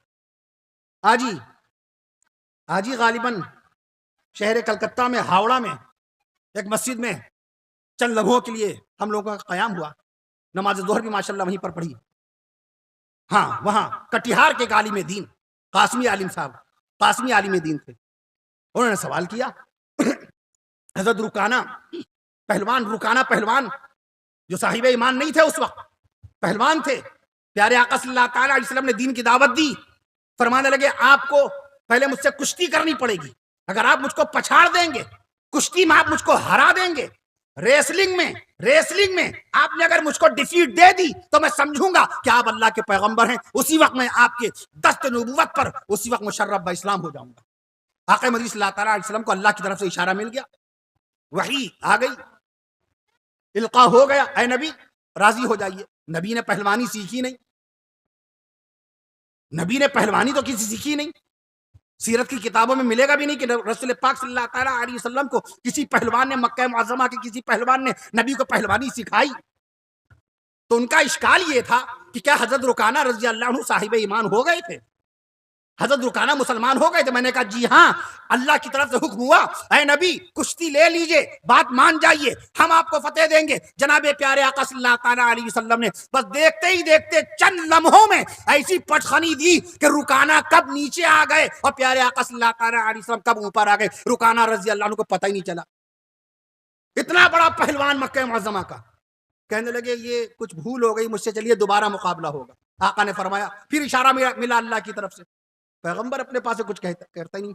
آج ہی غالباً شہر کلکتہ میں ہاوڑا میں ایک مسجد میں چند لمحوں کے لیے ہم لوگوں کا قیام ہوا. نماز ظہر بھی ماشاءاللہ وہیں پر پڑھی. ہاں، وہاں کٹیہار کے ایک عالم دین قاسمی عالم صاحب، قاسمی عالم دین تھے. انہوں نے سوال کیا، حضرت رکانہ پہلوان جو صاحب ایمان نہیں تھے اس وقت، پہلوان تھے، پیارے آقا صلی اللہ تعالی علیہ وسلم نے دین کی دعوت دی. فرمانے لگے آپ کو پہلے مجھ سے کشتی کرنی پڑے گی. اگر آپ مجھ کو پچھاڑ دیں گے، کشتی میں آپ مجھ کو ہرا دیں گے، ریسلنگ میں آپ نے اگر مجھ کو ڈیفیٹ دے دی تو میں سمجھوں گا کہ آپ اللہ کے پیغمبر ہیں. اسی وقت میں آپ کے دست نبوت پر اسی وقت مشرف باسلام ہو جاؤں گا. آقا مدنی صلی اللہ تعالیٰ علیہ وسلم کو اللہ کی طرف سے اشارہ مل گیا، وحی آ گئی، القاء ہو گیا، اے نبی راضی ہو جائیے. نبی نے پہلوانی سیکھی نہیں، نبی نے پہلوانی تو کسی سیکھی نہیں. سیرت کی کتابوں میں ملے گا بھی نہیں کہ رسول پاک صلی اللہ تعالیٰ علیہ وسلم کو کسی پہلوان نے، مکہ معظمہ کے کسی پہلوان نے نبی کو پہلوانی سکھائی. تو ان کا اشکال یہ تھا کہ کیا حضرت رکانہ رضی اللہ عنہ صاحب ایمان ہو گئے تھے؟ حضرت رکانہ مسلمان ہو گئے تھے؟ میں نے کہا جی ہاں، اللہ کی طرف سے حکم ہوا، اے نبی کشتی لے لیجئے، بات مان جائیے، ہم آپ کو فتح دیں گے. جناب پیارے آقا صلی اللہ تعالیٰ علیہ وسلم نے بس دیکھتے ہی دیکھتے چند لمحوں میں ایسی پٹخنی دی کہ رکانہ کب نیچے آ گئے اور پیارے آقا صلی اللہ تعالیٰ علیہ وسلم کب اوپر آ گئے، رکانہ رضی اللہ عنہ کو پتہ ہی نہیں چلا. اتنا بڑا پہلوان مکہ معظمہ کا. کہنے لگے یہ کچھ بھول ہو گئی مجھ سے، چلیے دوبارہ مقابلہ ہوگا. آقا نے فرمایا، پھر اشارہ ملا اللہ کی طرف سے. پیغمبر اپنے پاس سے کچھ کرتا ہی نہیں،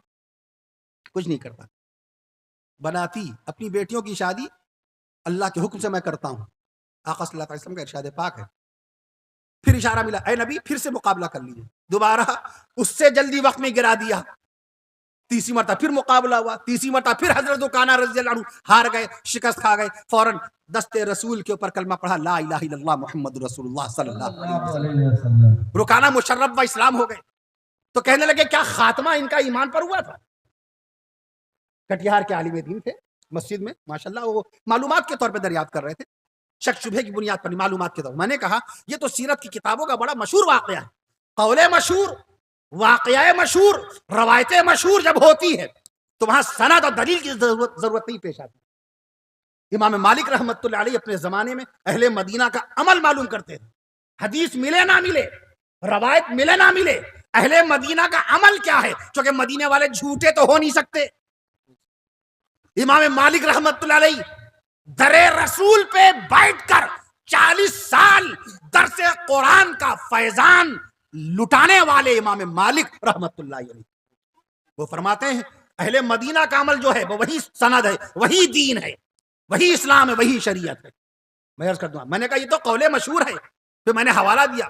کچھ نہیں کرتا. بناتی اپنی بیٹیوں کی شادی اللہ کے حکم سے میں کرتا ہوں، آقا صلی اللہ علیہ وسلم کا ارشاد پاک ہے. پھر اشارہ ملا، اے نبی پھر سے مقابلہ کر لیجیے. دوبارہ اس سے جلدی وقت میں گرا دیا. تیسری مرتبہ پھر مقابلہ ہوا، تیسری مرتبہ پھر حضرت رکانہ رضی اللہ عنہ ہار گئے، شکست کھا گئے. فوراً دستے رسول کے اوپر کلمہ پڑھا، لا الہ الا اللہ محمد رسول اللہ صلی اللہ علیہ وسلم. رکانہ مشرف و اسلام ہو گئے. تو کہنے لگے کیا خاتمہ ان کا ایمان پر ہوا تھا؟ کٹیہار کے عالم دین تھے، مسجد میں ماشاءاللہ وہ معلومات کے طور پہ دریافت کر رہے تھے، شک شبہ کی بنیاد پر معلومات کے طور. میں نے کہا یہ تو سیرت کی کتابوں کا بڑا مشہور واقعہ ہے. قول مشہور، واقعہ مشہور، روایتیں مشہور جب ہوتی ہے تو وہاں سند اور دلیل کی ضرورت نہیں پیش آتی. امام مالک رحمۃ اللہ علیہ اپنے زمانے میں اہل مدینہ کا عمل معلوم کرتے تھے. حدیث ملے نہ ملے، روایت ملے نہ ملے، اہل مدینہ کا عمل کیا ہے؟ چونکہ مدینے والے جھوٹے تو ہو نہیں سکتے. امام مالک رحمۃ اللہ علیہ در رسول پہ بیٹھ کر 40 سال درس قرآن کا فیضان لٹانے والے امام مالک رحمۃ اللہ علیہ، وہ فرماتے ہیں اہل مدینہ کا عمل جو ہے وہ وہی سند ہے، وہی دین ہے، وہی اسلام ہے، وہی شریعت ہے. میں عرض کر دوں، میں نے کہا یہ تو قول مشہور ہے. پھر میں نے حوالہ دیا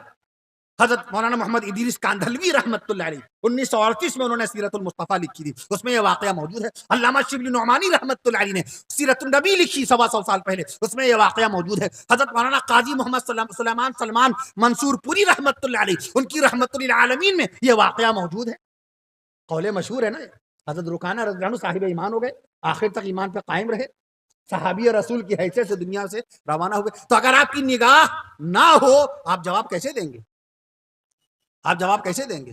حضرت مولانا محمد ادریس کاندھلوی رحمۃ اللہ علیہ، 1938 میں انہوں نے سیرت المصطفیٰ لکھی تھی، اس میں یہ واقعہ موجود ہے. علامہ شبلی نعمانی رحمۃ اللہ علیہ نے سیرت النبی لکھی 125 سال پہلے، اس میں یہ واقعہ موجود ہے. حضرت مولانا قاضی محمد سلیمان سلمان منصور پوری رحمۃ اللہ علیہ، ان کی رحمت للعالمین میں یہ واقعہ موجود ہے. قول مشہور ہے نا. حضرت رکانہ رضی اللہ عنہ صاحب ایمان ہو گئے، آخر تک ایمان پہ قائم رہے، صحابی رسول کی حیثیت سے دنیا سے روانہ ہو گئے. تو اگر آپ کی نگاہ نہ ہو آپ جواب کیسے دیں گے؟ آپ جواب کیسے دیں گے؟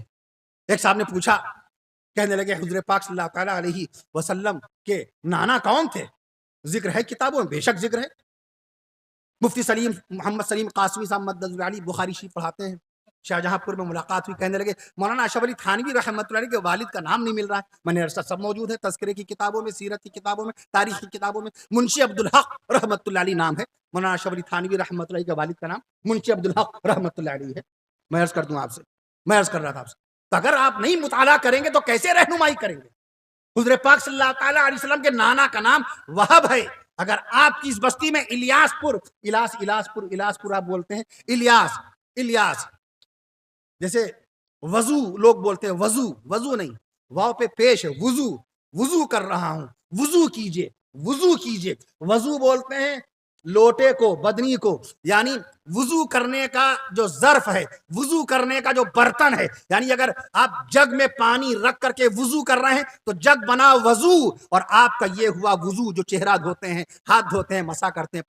ایک صاحب نے پوچھا، کہنے لگے حضور پاک صلی اللہ تعالیٰ علیہ وسلم کے نانا کون تھے؟ ذکر ہے کتابوں میں، بے شک ذکر ہے. مفتی سلیم محمد سلیم قاسمی صاحب مدد علی بخاری شریف پڑھاتے ہیں، شاہجہاں پور میں ملاقات ہوئی. کہنے لگے مولانا اشرف علی تھانوی رحمۃ اللہ علیہ کے والد کا نام نہیں مل رہا ہے. میں نے عرصہ سب موجود ہے، تذکرے کی کتابوں میں، سیرت کی کتابوں میں، تاریخ کی کتابوں میں. منشی عبدالحق رحمۃ اللہ علیہ نام ہے، مولانا اشرف علی تھانوی رحمۃ اللہ علیہ کے والد کا نام منشی عبدالحق رحمۃ اللہ علیہ ہے. میں عرض کر دوں آپ سے، میں عرض کر رہا تھا آپ سے، تو اگر آپ نہیں مطالعہ کریں گے تو کیسے رہنمائی کریں گے؟ حضور پاک صلی اللہ تعالیٰ علیہ وسلم کے نانا کا نام وہب ہے. اگر آپ کی اس بستی میں الیاس پور آپ بولتے ہیں، الیاس جیسے وضو لوگ بولتے ہیں، وضو نہیں، واو پہ پیش ہے، وضو کر رہا ہوں، وضو کیجئے. وضو بولتے ہیں لوٹے کو، بدنی کو، یعنی وضو کرنے کا جو ظرف ہے، وضو کرنے کا جو برتن ہے. یعنی اگر آپ جگ میں پانی رکھ کر کے وضو کر رہے ہیں تو جگ بنا وضو، اور آپ کا یہ ہوا وضو، جو چہرہ دھوتے ہیں، ہاتھ دھوتے ہیں، مسا کرتے ہیں،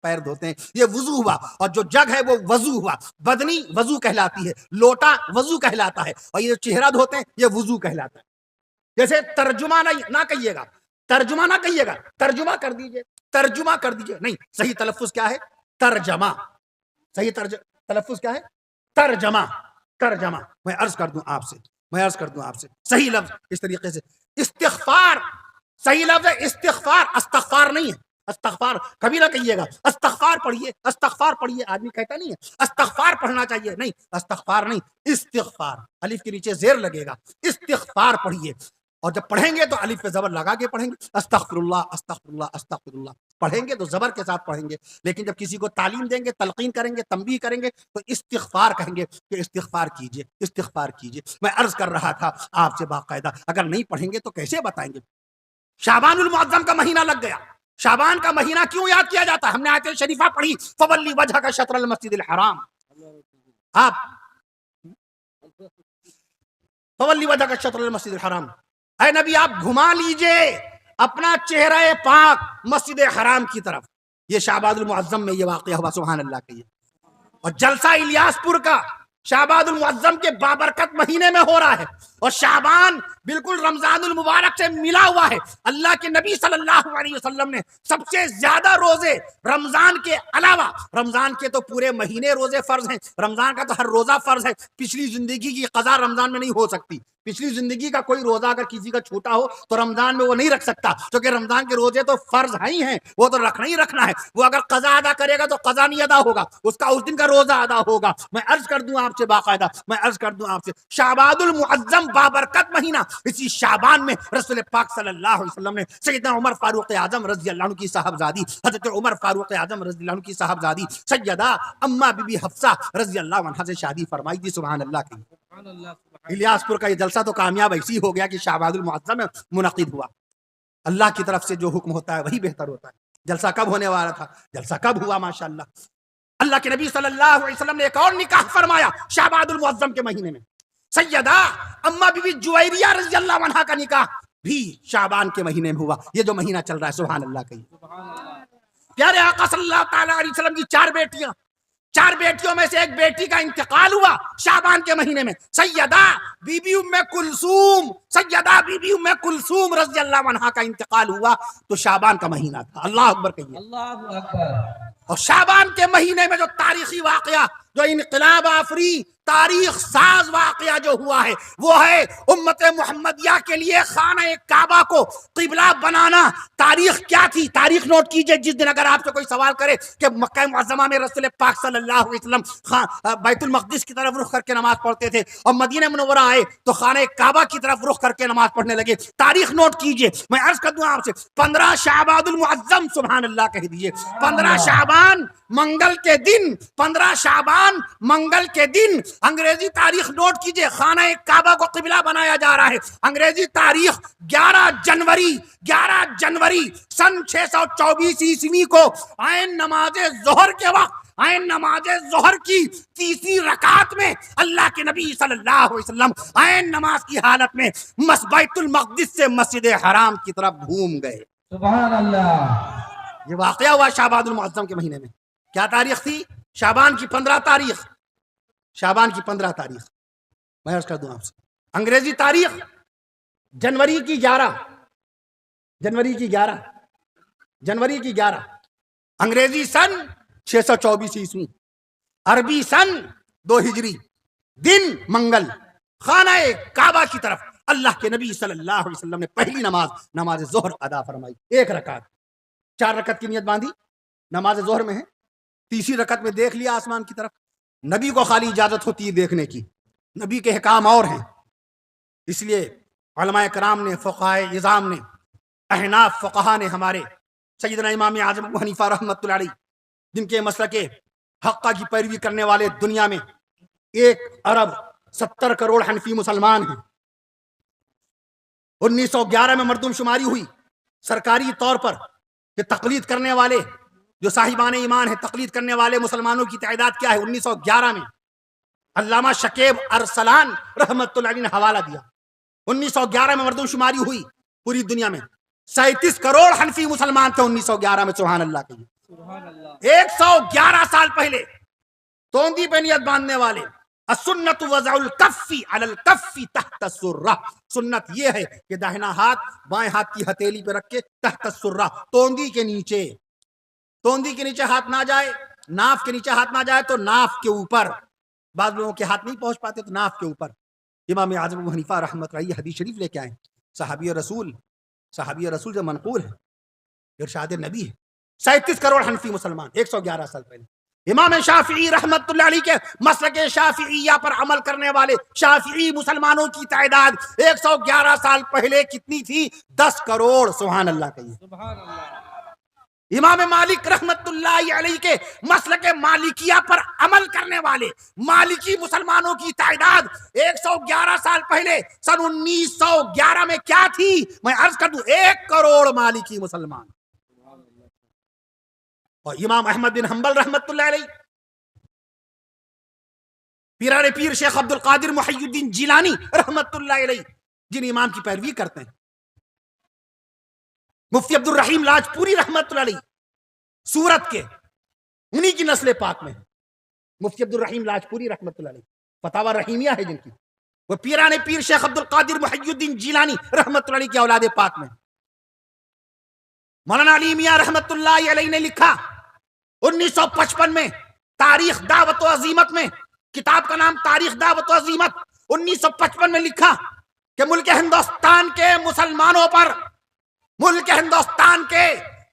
پیر دھوتے ہیں، یہ وضو ہوا. اور جو جگ ہے وہ وضو ہوا. بدنی وضو کہلاتی ہے، لوٹا وضو کہلاتا ہے، اور یہ چہرہ دھوتے ہیں یہ وضو کہلاتا ہے. جیسے ترجمہ نہ کہیے گا، ترجمہ کر دیجئے، نہیں، صحیح تلفظ کیا ہے؟ ترجمہ. صحیح تلفظ کیا ہے؟ ترجمہ. میں عرض کر دوں آپ سے صحیح لفظ اس طریقے سے استغفار. صحیح لفظ ہے استغفار، استغفار نہیں ہے. استغفار کبھی نہ کہیے گا، استغفار پڑھیے. آدمی کہتا نہیں ہے استغفار پڑھنا چاہیے، نہیں، استغفار نہیں، استغفار. الف کے نیچے زیر لگے گا، استغفار پڑھیے. اور جب پڑھیں گے تو الف پہ زبر لگا کے پڑھیں گے، استغفر اللہ پڑھیں گے تو زبر کے ساتھ پڑھیں گے. لیکن جب کسی کو تعلیم دیں گے، تلقین کریں گے، تنبیہ کریں گے تو استغفار کہیں گے کہ استغفار کیجئے. میں عرض کر رہا تھا آپ سے باقاعدہ، اگر نہیں پڑھیں گے تو کیسے بتائیں گے؟ شعبان المعظم کا مہینہ لگ گیا. شعبان کا مہینہ کیوں یاد کیا جاتا ہے؟ ہم نے آیت شریفہ پڑھی، فولی وجہ کا شطر المسجد الحرام. آپ فولی وجہک شطر المسجد الحرام، اے نبی آپ گھما لیجئے اپنا چہرہ پاک مسجد حرام کی طرف. یہ شعبان المعظم میں یہ واقعہ ہوا، سبحان اللہ کہیے. اور جلسہ الیاس پور کا شعبان المعظم کے بابرکت مہینے میں ہو رہا ہے، اور شعبان بالکل رمضان المبارک سے ملا ہوا ہے. اللہ کے نبی صلی اللہ علیہ وسلم نے سب سے زیادہ روزے رمضان کے علاوہ، رمضان کے تو پورے مہینے روزے فرض ہیں، رمضان کا تو ہر روزہ فرض ہے. پچھلی زندگی کی قضا رمضان میں نہیں ہو سکتی. پچھلی زندگی کا کوئی روزہ اگر کسی کا چھوٹا ہو تو رمضان میں وہ نہیں رکھ سکتا، کیونکہ رمضان کے روزے تو فرض ہی ہیں، وہ تو رکھنا ہی رکھنا ہے. وہ اگر قضا ادا کرے گا تو قضا نہیں ادا ہوگا، اس کا اس دن کا روزہ ادا ہوگا. میں عرض کر دوں آپ سے باقاعدہ، شعبان المعظم بابرکت مہینہ، اسی شعبان میں رسول پاک صلی اللہ علیہ وسلم نے سیدنا عمر فاروق اعظم رضی اللہ عنہ کی صاحبزادی حضرت عمر فاروق اعظم رضی اللہ عنہ کی صاحبزادی سیدہ اما بی بی حفصہ رضی اللہ عنہا سے شادی فرمائی تھی. سبحان اللہ کی. الیاس پور کا یہ جلسہ تو کامیاب ایسی ہو گیا کہ شعبان المعظم میں منعقد ہوا. اللہ کی طرف سے جو حکم ہوتا ہے وہی بہتر ہوتا ہے. جلسہ کب ہونے والا تھا، جلسہ کب ہوا، ماشاءاللہ. اللہ کے نبی صلی اللہ علیہ وسلم نے ایک اور نکاح فرمایا شعبان المعظم کے مہینے میں. سیدہ اما بی بی جویریہ رضی اللہ عنہا کا نکاح بھی شعبان کے مہینے میں ہوا. یہ جو مہینہ چل رہا ہے، سبحان اللہ کہیے. پیارے آقا صلی اللہ تعالی علیہ وسلم کی چار بیٹیوں میں سے ایک بیٹی کا انتقال ہوا شعبان کے مہینے میں. سیدہ بی بی ام کلثوم رضی اللہ عنہا کا انتقال ہوا تو شعبان کا مہینہ تھا. اللہ اکبر کہیے. اللہ اکبر. اور شعبان کے مہینے میں جو تاریخی واقعہ، جو انقلاب آفری تاریخ ساز واقعہ جو ہوا ہے، وہ ہے امت محمدیہ کے لیے خانہ کعبہ کو قبلہ بنانا. تاریخ کیا تھی؟ تاریخ نوٹ کیجئے. جس دن اگر آپ سے کوئی سوال کرے کہ مکہ معظمہ میں رسول پاک صلی اللہ علیہ وسلم بیت المقدس کی طرف رخ کر کے نماز پڑھتے تھے، اور مدینہ منورہ آئے تو خانہ کعبہ کی طرف رخ کر کے نماز پڑھنے لگے. تاریخ نوٹ کیجئے. میں عرض کر دوں آپ سے 15 شعبان المعظم، سبحان اللہ کہہ دیجئے. 15 شعبان منگل کے دن، 15 شعبان منگل کے دن انگریزی تاریخ نوٹ کیجئے، خانہ کعبہ کو قبلہ بنایا جا رہا ہے. انگریزی تاریخ 11 جنوری سن 624 عیسوی کو عین نماز ظہر کے وقت، عین نماز ظہر کی تیسری رکعت میں اللہ کے نبی صلی اللہ علیہ وسلم عین نماز کی حالت میں بیت المقدس سے مسجد حرام کی طرف گھوم گئے. سبحان اللہ. یہ واقعہ ہوا شعبان المعظم کے مہینے میں. کیا تاریخ تھی؟ شعبان کی 15 تاریخ. شعبان کی 15 تاریخ میں عرض کر دوں آپ سے. انگریزی تاریخ جنوری کی 11 انگریزی سن 624 عیسوی، عربی سن 2 ہجری. دن منگل، خانہ کعبہ کی طرف اللہ کے نبی صلی اللہ علیہ وسلم نے پہلی نماز ظہر ادا فرمائی. 1 رکعت، 4 رکعت کی نیت باندھی، نماز ظہر میں ہے. تیسری رکعت میں دیکھ لیا آسمان کی طرف. نبی کو خالی اجازت ہوتی ہے دیکھنے کی، نبی کے احکام اور ہیں. اس لیے علماء کرام نے، فقہائے اعظام نے، احناف فقہا نے، ہمارے سیدنا امام اعظم ابو حنیفہ رحمۃ اللہ علیہ، جن کے مسلک حقہ کی پیروی کرنے والے دنیا میں 1 ارب 70 کروڑ حنفی مسلمان ہیں. 1911 میں مردم شماری ہوئی سرکاری طور پر کہ تقلید کرنے والے جو صاحبان ایمان ہیں، تقلید کرنے والے مسلمانوں کی تعداد کیا ہے. 1911 میں علامہ شکیب ارسلان رحمت اللہ علیہ نے حوالہ دیا. 1911 میں مردم شماری ہوئی پوری دنیا میں 37 کروڑ حنفی مسلمان تھے 1911 میں. سبحان اللہ کہیے. 111 سال پہلے توندی پہ نیت باندھنے والے، السنت وضع الکف علی الکف تحت السرہ. سنت یہ ہے کہ داہنا ہاتھ بائیں ہاتھ کی ہتھیلی پہ رکھ کے تحت السرہ، توندی کے نیچے ہاتھ نہ جائے، ناف کے نیچے ہاتھ نہ جائے تو ناف کے اوپر. بعض لوگوں کے ہاتھ نہیں پہنچ پاتے تو ناف کے اوپر. امام اعظم ابو حنیفہ رحمۃ اللہ علیہ حدیث شریف لے کے آئے. صحابی رسول جو منقول ہے، ارشاد نبی ہے. 37 کروڑ حنفی مسلمان 111 سال پہلے. امام شافعی رحمت اللہ علیہ کے مسلک شافعیہ پر عمل کرنے والے شافعی مسلمانوں کی تعداد 111 سال پہلے کتنی تھی؟ 10 کروڑ. سبحان اللہ کہیے. سبحان اللہ. امام مالک رحمت اللہ علیہ کے مسلک مالکیہ پر عمل کرنے والے مالکی مسلمانوں کی تعداد 111 سال پہلے سن 1911 میں کیا تھی؟ میں عرض کر دوں 1 کروڑ مالکی مسلمان. اور امام احمد بن حنبل رحمت اللہ علیہ پیران پیر شیخ عبد القادر محی الدین جیلانی رحمت اللہ علیہ جن امام کی پیروی کرتے ہیں، مفتی عبد الرحیم لاجپوری رحمت اللہ علیہ سورت کے، انہی کی نسل پاک میں مفتی عبد الرحیم لاجپوری رحمت اللہ علیہ فتاوی رحیمیہ ہے جن کی، وہ پیران پیر شیخ عبد القادر محی الدین جیلانی رحمت اللہ علیہ کی اولاد پاک میں۔ مولانا علی میاں رحمت اللہ علیہ نے لکھا 1955 میں تاریخ دعوت و عظیمت میں، کتاب کا نام تاریخ دعوت و عظیمت، 1955 میں لکھا کہ ملک ہندوستان کے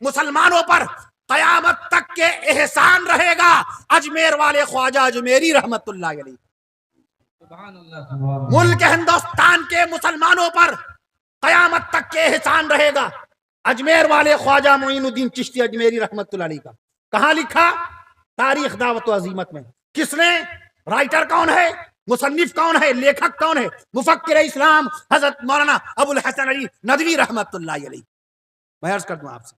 مسلمانوں پر قیامت تک کے احسان رہے گا اجمیر والے خواجہ اجمیری رحمت اللہ علیہ۔ سبحان اللہ، ملک ہندوستان کے مسلمانوں پر قیامت تک کے احسان رہے گا اجمیر والے خواجہ معین الدین چشتی اجمیری رحمت اللہ علیہ کا۔ کہاں لکھا؟ تاریخ دعوت و عظیمت میں۔ کس نے؟ رائٹر کون ہے؟ مصنف کون ہے؟ لیکھک کون ہے؟ مفکر اسلام حضرت مولانا ابو الحسن علی ندوی رحمت اللہ علیہ۔ میں عرض کر دوں آپ سے،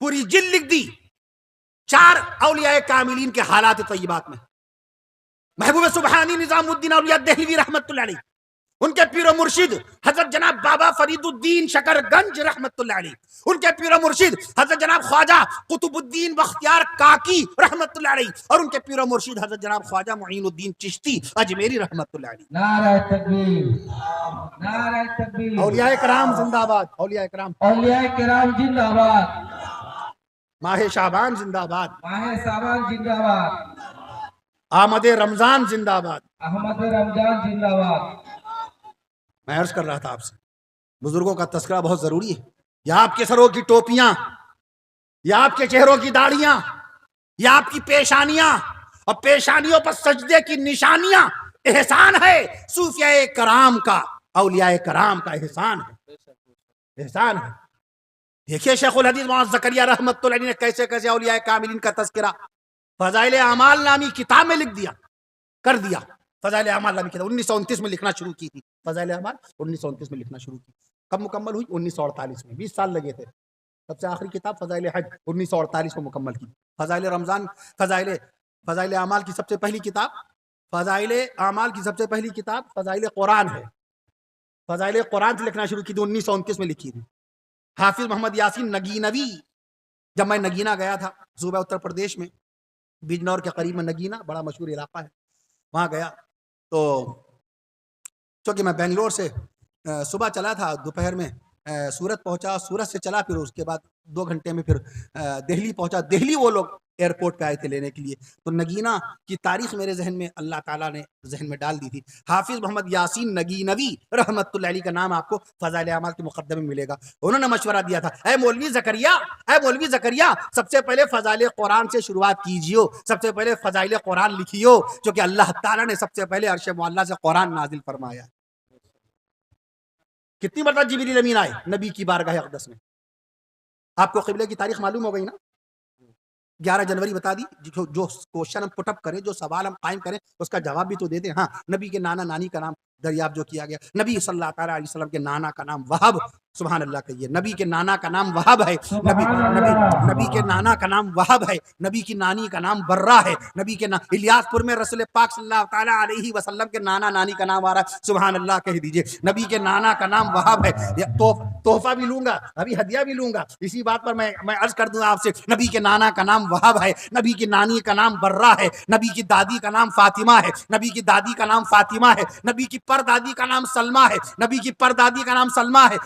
پوری جلد لکھ دی 4 اولیاء کاملین کے حالات طیبات میں۔ محبوب سبحانی نظام الدین اولیاء دہلوی رحمت اللہ علیہ، ان کے پیر و مرشد حضرت جناب بابا فرید الدین شکر گنج رحمت اللہ علیہ، ان کے پیر و مرشد حضرت جناب خواجہ قطب الدین بختیار کاکی رحمت اللہ علیہ، اور ان کے پیر و مرشد حضرت جناب خواجہ معین الدین چشتی اجمیری رحمت اللہ علیہ۔ نعرہ تکبیر، نعرہ تکبیر، اولیاء کرام زندہ باد، اولیاء کرام، اولیاء کرام زندہ باد، ماہ شعبان زندہ باد، ماہ سامان زندہ باد، آمد رمضان زندہ باد۔ احمد رمضان زندہ باد۔ میں عرض کر رہا تھا آپ سے، بزرگوں کا تذکرہ بہت ضروری ہے۔ یا آپ کے سروں کی ٹوپیاں، یا آپ کے چہروں کی داڑیاں، یا آپ کی پیشانیاں اور پیشانیوں پر سجدے کی نشانیاں احسان ہے صوفیاء کرام کا، اولیاء کرام کا احسان ہے، احسان ہے۔ دیکھیے شیخ الحدیث مولانا زکریا رحمت اللہ علیہ نے کیسے کیسے اولیاء کاملین کا تذکرہ فضائل اعمال نامی کتاب میں لکھ دیا، کر دیا۔ فضائل اعمال نامی کتاب 1929 میں لکھنا شروع کی تھی، فضائل اعمال 1929 میں لکھنا شروع کی۔ کب مکمل ہوئی؟ 1948 میں، 20 سال لگے تھے۔ سب سے آخری کتاب فضائل حج 1948 میں مکمل کی۔ فضائل رمضان، فضائل اعمال کی سب سے پہلی کتاب، فضائل اعمال کی سب سے پہلی کتاب فضائل قرآن ہے۔ فضائل قرآن سے لکھنا شروع کی تھی، 1929 میں لکھی تھی۔ حافظ محمد یاسین نگینوی، جب میں نگینا گیا تھا صوبہ اتر پردیش میں، بجنور کے قریب میں نگینا بڑا مشہور علاقہ ہے، وہاں گیا تو چونکہ میں بنگلور سے صبح چلا تھا، دوپہر میں سورت پہنچا، سورت سے چلا، پھر اس کے بعد 2 گھنٹے میں پھر دہلی پہنچا۔ دہلی وہ لوگ ایئرپورٹ پہ آئے تھے لینے کے لیے، تو نگینا کی تاریخ میرے ذہن میں اللہ تعالیٰ نے ذہن میں ڈال دی تھی۔ حافظ محمد یاسین نگینوی رحمت اللہ علیہ کا نام آپ کو فضائل اعمال کے مقدمے میں ملے گا۔ انہوں نے مشورہ دیا تھا، اے مولوی زکریا، سب سے پہلے فضائل قرآن سے شروعات کیجیو، سب سے پہلے فضائل قرآن لکھیو، جو کہ اللہ تعالیٰ نے سب سے پہلے عرش معلیٰ سے قرآن نازل فرمایا۔ کتنی مرتبہ جبریل امین آئے نبی کی بارگاہ اقدس میں؟ آپ کو قبلے کی تاریخ معلوم ہو گئی نا؟ 11 جنوری بتا دی۔ جو کوشچن ہم پٹ اپ کریں، جو سوال ہم قائم کریں، اس کا جواب بھی تو دے دیں۔ ہاں، نبی کے نانا نانی کا نام دریافت جو کیا گیا، نبی صلی اللہ تعالیٰ علیہ وسلم کے نانا کا نام وہب، سبحان اللہ کہیے، نبی کے نانا کا نام وہب ہے، نبی کے نانا کا نام وہب ہے، نبی کی نانی کا نام برہ ہے، نبی کے الیاس پور میں رسول پاک صلی اللہ تعالیٰ علیہ وسلم کے نانا نانی کا نام آ رہا ہے، سبحان اللہ کہہ دیجئے، نبی کے نانا کا نام وہب ہے۔ تحفہ بھی لوں گا، ابھی ہدیہ بھی لوں گا، اسی بات پر میں عرض کر دوں آپ سے، نبی کے نانا کا نام وہب ہے، نبی کی نانی کا نام برہ ہے، نبی کی دادی کا نام فاطمہ ہے، نبی کی دادی کا نام فاطمہ ہے، نبی کی پردادی کا نام سلمہ ہے، نبی کی پردادی کا نام سلمہ ہے،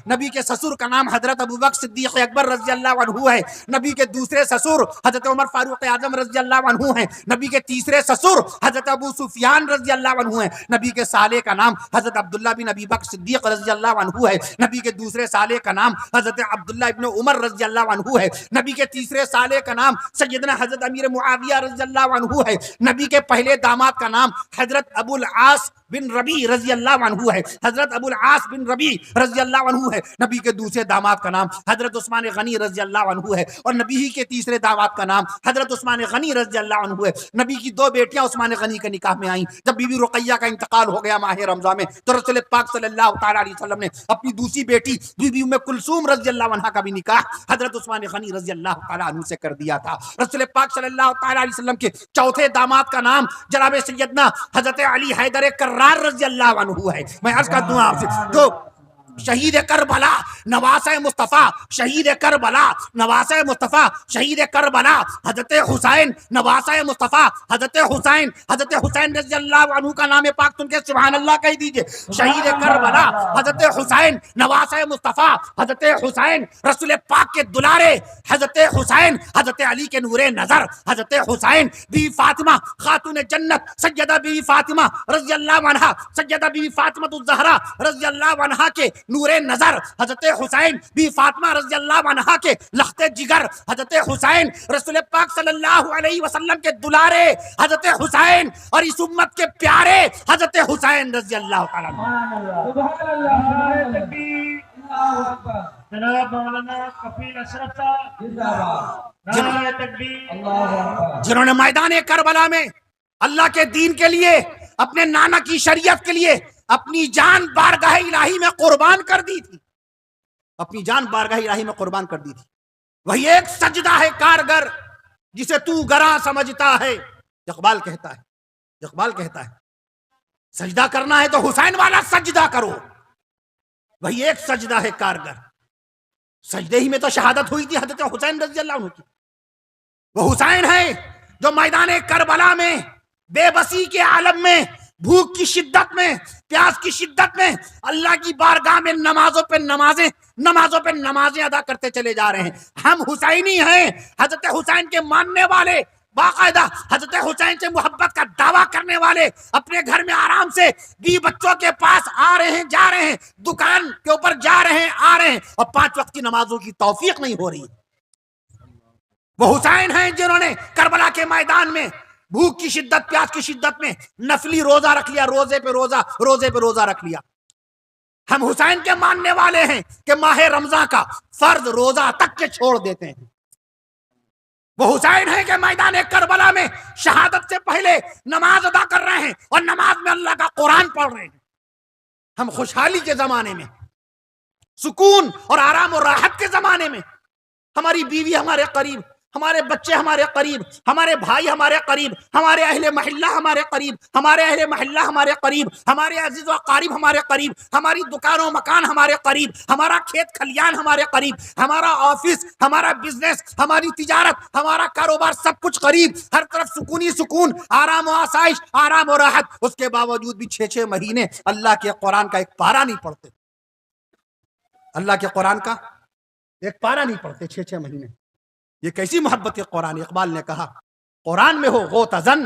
نبی کے سسر کا نام حضرت ابوبکر صدیق اکبر رضی اللہ عنہ ہے، نبی کے دوسرے سسر حضرت عمر فاروق اعظم رضی اللہ عنہ ہیں، نبی کے تیسرے سسر حضرت ابو سفیان رضی اللہ عنہ ہیں، نبی کے سالے کا نام حضرت عبداللہ بن ابی بکر صدیق رضی اللہ عنہ ہے، نبی کے دوسرے سالے کا نام حضرت عبداللہ ابن عمر رضی اللہ عنہ ہے، نبی کے تیسرے سالے کا نام سیدنا حضرت امیر معاویہ رضی اللہ عنہ ہے، نبی کے پہلے داماد کا نام حضرت ابو العاص العاص بن ربی رضی اللہ عنہ ہے، حضرت ابو العاص بن ربی رضی اللہ عنہ ہے، نبی کے دوسرے داماد کا نام حضرت عثمان غنی رضی اللہ عنہ ہے، اور نبی ہی کے تیسرے داماد کا نام حضرت عثمان غنی رضی اللہ عنہ ہے۔ نبی کی دو بیٹیاں عثمان غنی کے نکاح میں آئیں، جب بی بی رقیہ کا انتقال ہو گیا ماہ رمضان میں، تو رسول پاک صلی اللہ تعالیٰ علیہ وسلم نے اپنی دوسری بیٹی بی بی ام کلثوم رضی اللہ عنہا کا بھی نکاح حضرت عثمان غنی رضی اللہ تعالیٰ عنہ سے کر دیا تھا۔ رسول پاک صلی اللہ تعالیٰ علیہ وسلم کے چوتھے داماد کا نام جناب سیدنا حضرت علی حیدر کرار رضی اللہ عنہ ہے۔ میں عرض کر دوں آپ سے، جو شہید کربلا نواسہ مصطفیٰ، شہید کربلا نواسہ مصطفیٰ، شہید کربلا حضرت حسین نواسہ مصطفیٰ، حضرت حسین رضی اللہ عنہ کا نام پاک سن کے سبحان اللہ کہہ دیجئے۔ شہید کربلا حضرت حسین نواسہ مصطفیٰ، حضرت حسین رسول پاک کے دلارے، حضرت حسین حضرت علی کے نور نظر، حضرت حسین بی فاطمہ خاتون جنت سیدہ بی فاطمہ رضی اللہ عنہا، سیدہ بی فاطمہ الزہرا رضی اللہ عنہا کے نور نظر، حضرت حسین بی فاطمہ رضی اللہ عنہا کے لخت جگر، حضرت حسین رسول پاک صلی اللہ علیہ وسلم کے دلارے حضرت حسین اور اس امت کے پیارے حضرت حسین رضی اللہ تعالیٰ عنہ۔ سبحان اللہ، نعرہ تکبیر، اللہ اکبر، جناب مولانا کفیل اشرف صاحب زندہ باد، نعرہ تکبیر، اللہ اکبر۔ جنہوں نے میدان کربلا میں اللہ کے دین کے لیے، اپنے نانا کی شریعت کے لیے اپنی جان بارگاہ الہی میں قربان کر دی تھی، اپنی جان بارگاہ الہی میں قربان کر دی تھی، وہی ایک سجدہ ہے کارگر جسے تو گراں سمجھتا ہے۔ اقبال کہتا ہے سجدہ کرنا ہے تو حسین والا سجدہ کرو، وہی ایک سجدہ ہے کارگر۔ سجدے ہی میں تو شہادت ہوئی تھی حضرت حسین رضی اللہ عنہ کی۔ وہ حسین ہے جو میدان کربلا میں بے بسی کے عالم میں، بھوک کی شدت میں، پیاس کی شدت میں اللہ کی بارگاہ میں نمازوں پہ نمازیں ادا کرتے چلے جا رہے ہیں۔ ہم حسینی ہیں، حضرت حسین کے ماننے والے، باقاعدہ حضرت حسین سے محبت کا دعویٰ کرنے والے، اپنے گھر میں آرام سے بی بچوں کے پاس آ رہے ہیں، جا رہے ہیں، دکان کے اوپر جا رہے ہیں، آ رہے ہیں، اور 5 وقت کی نمازوں کی توفیق نہیں ہو رہی۔ وہ حسین ہیں جنہوں نے کربلا کے میدان میں بھوک کی شدت، پیاس کی شدت میں نفلی روزہ رکھ لیا، روزے پہ روزہ رکھ لیا۔ ہم حسین کے ماننے والے ہیں کہ ماہ رمضان کا فرض روزہ تک کے چھوڑ دیتے ہیں۔ وہ حسین ہیں کہ میدان کربلا میں شہادت سے پہلے نماز ادا کر رہے ہیں اور نماز میں اللہ کا قرآن پڑھ رہے ہیں۔ ہم خوشحالی کے زمانے میں، سکون اور آرام اور راحت کے زمانے میں، ہماری بیوی ہمارے قریب، ہمارے بچے ہمارے قریب، ہمارے بھائی ہمارے قریب، ہمارے اہل محلہ ہمارے قریب، ہمارے عزیز و اقارب ہمارے قریب، ہماری دکان و مکان ہمارے قریب، ہمارا کھیت کھلیان ہمارے قریب، ہمارا آفس، ہمارا بزنس، ہماری تجارت، ہمارا کاروبار، سب کچھ قریب، ہر طرف سکون ہی سکون، آرام و آسائش، آرام و راحت۔ اس کے باوجود بھی 6 مہینے اللہ کے قرآن کا ایک پارہ نہیں پڑھتے، اللہ کے قرآن کا ایک پارہ نہیں پڑھتے 6 مہینے۔ یہ کیسی محبت ہے قرآن؟ اقبال نے کہا قرآن میں ہو غوطہ-زن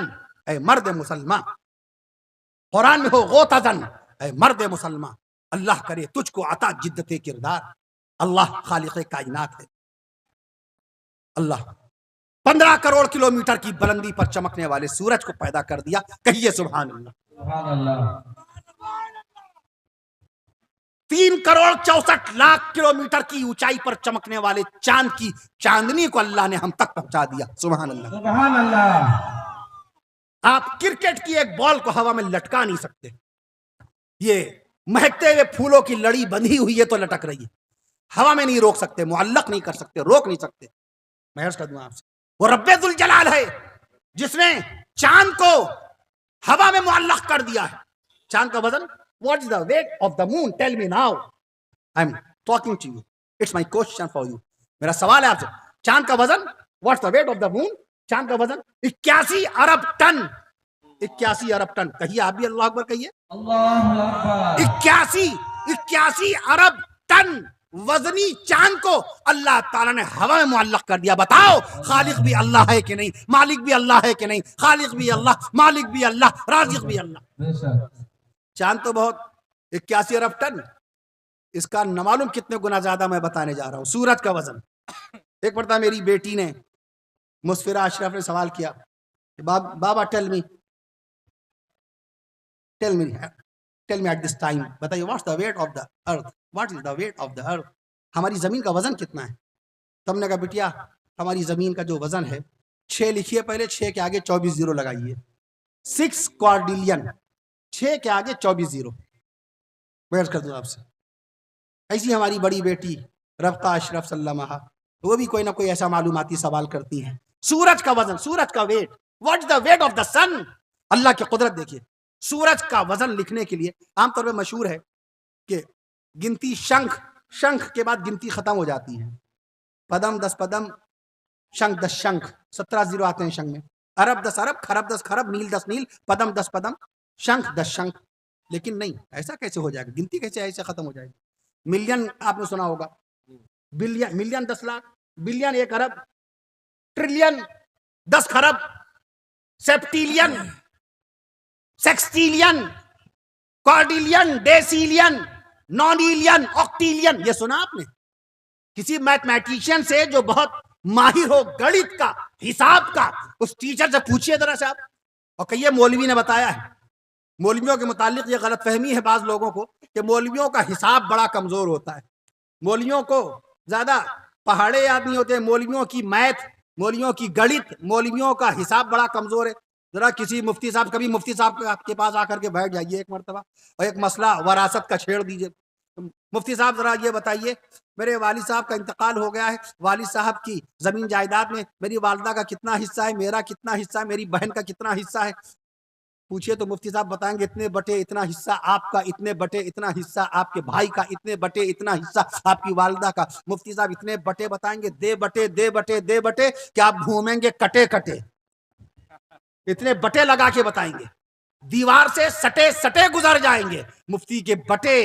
اے مرد مسلمان، قرآن میں ہو غوطہ-زن اے مرد مسلمان، اللہ کرے تجھ کو عطا جدت کردار، اللہ خالق کائنات ہے۔ اللہ 15 کروڑ کلومیٹر کی بلندی پر چمکنے والے سورج کو پیدا کر دیا، کہیے سبحان اللہ۔ سبحان اللہ۔ 3 کروڑ 64 لاکھ کلومیٹر کی اونچائی پر چمکنے والے چاند کی چاندنی کو اللہ نے ہم تک پہنچا دیا، سبحان اللہ۔ سبحان اللہ۔ آپ کرکٹ کی ایک بال کو ہوا میں لٹکا نہیں سکتے، یہ مہکتے ہوئے پھولوں کی لڑی بندھی ہوئی ہے تو لٹک رہی ہے، ہوا میں نہیں روک سکتے، معلق نہیں کر سکتے، روک نہیں سکتے۔ میں عرض کر دوں آپ سے، وہ رب ذوالجلال ہے جس نے چاند کو ہوا میں معلق کر دیا ہے۔ چاند کا وزن، what is the weight of the moon? Tell me now. I'm talking to you. It's my question for you. میرا سوال ہے آپ سے، چاند کا وزن، what's the weight of the moon? چاند کا وزن 81 ارب ٹن، 81 ارب ٹن۔ کہیے آپ بھی اللہ اکبر کہیے۔ اللہ اکبر۔ 81 ارب ٹن وزنی چاند کو اللہ تعالیٰ نے ہوا میں معلق کر دیا۔ بتاؤ خالق بھی اللہ ہے کہ نہیں، مالک بھی اللہ ہے کہ نہیں؟ خالق بھی اللہ، مالک بھی اللہ، رازق بھی اللہ۔ بے شک۔ چاند تو بہت 81 ارب ٹن، اس کا نہ معلوم کتنے گنا زیادہ میں بتانے جا رہا ہوں۔ سورج کا وزن، ایک مرتبہ میری بیٹی نے، مسفرہ اشرف نے سوال کیا، بابا tell me tell me at this time, بتائیے what's the weight of the earth, what is the weight of the earth, ہماری زمین کا وزن کتنا ہے؟ تم نے کہا بیٹیا ہماری زمین کا جو وزن ہے 6 لکھیے، پہلے 6 کے آگے 24 زیرو لگائیے، 6 کوارڈیلین، 6 کے آگے 24 زیرو. بیٹھ کر دوں آپ سے. ایسی ہماری بڑی بیٹی ربقہ اشرف صلی اللہ علیہ، وہ بھی کوئی نہ کوئی ایسا معلوماتی سوال کرتی ہیں. سورج کا وزن، سورج کا weight, what is the weight of the sun. Allah کی قدرت دیکھیے. سورج کا وزن لکھنے کے لیے عام طور پہ مشہور ہے کہ گنتی شنکھ کے بعد گنتی ختم ہو جاتی ہے. پدم 10 پدم، شنکھ 10 شنکھ، 17 زیرو آتے ہیں شنکھ میں. ارب 10 ارب، خرب 10 خرب، نیل 10 نیل، پدم 10 پدم، شنکھ 10 شنکھ. لیکن نہیں، ایسا کیسے ہو جائے گا؟ گنتی کیسے ایسے ختم ہو جائے گی؟ ملین آپ نے سنا ہوگا، بلین، ملین 10 لاکھ، بلین 1 ارب، ٹریلین 10 خرب، سیپٹیلین، سیکسٹیلین، کوارڈیلین، ڈیسیلین، نونیلین، آکٹیلین. یہ سنا آپ نے؟ کسی میتھمیٹیشین سے جو بہت ماہر ہو گڑت کا، حساب کا، اس ٹیچر سے پوچھئے ذرا صاحب. اور کہیے مولوی نے بتایا ہے. مولویوں کے متعلق یہ غلط فہمی ہے بعض لوگوں کو کہ مولویوں کا حساب بڑا کمزور ہوتا ہے. مولویوں کو زیادہ پہاڑے یاد نہیں ہوتے، مولویوں کی میتھ، مولویوں کی گڑت، مولویوں کا حساب بڑا کمزور ہے. ذرا کسی مفتی صاحب، کبھی مفتی صاحب کے پاس آ کر کے بیٹھ جائیے ایک مرتبہ اور ایک مسئلہ وراثت کا چھیڑ دیجیے. مفتی صاحب ذرا یہ بتائیے، میرے والد صاحب کا انتقال ہو گیا ہے، والد صاحب کی زمین جائیداد میں میری والدہ کا کتنا حصہ ہے، میرا کتنا حصہ ہے، میری بہن کا کتنا حصہ ہے؟ پوچھئے تو مفتی صاحب بتائیں گے اتنے بٹے اتنا حصہ آپ کا، اتنے بٹے اتنا حصہ آپ کے بھائی کا، اتنے بٹے اتنا حصہ آپ کی والدہ کا. مفتی صاحب اتنے بٹے بتائیں گے، دے بٹے دے بٹے دے بٹے کہ آپ گھومیں گے کٹے کٹے. اتنے بٹے لگا کے بتائیں گے، دیوار سے سٹے سٹے گزر جائیں گے. مفتی کے بٹے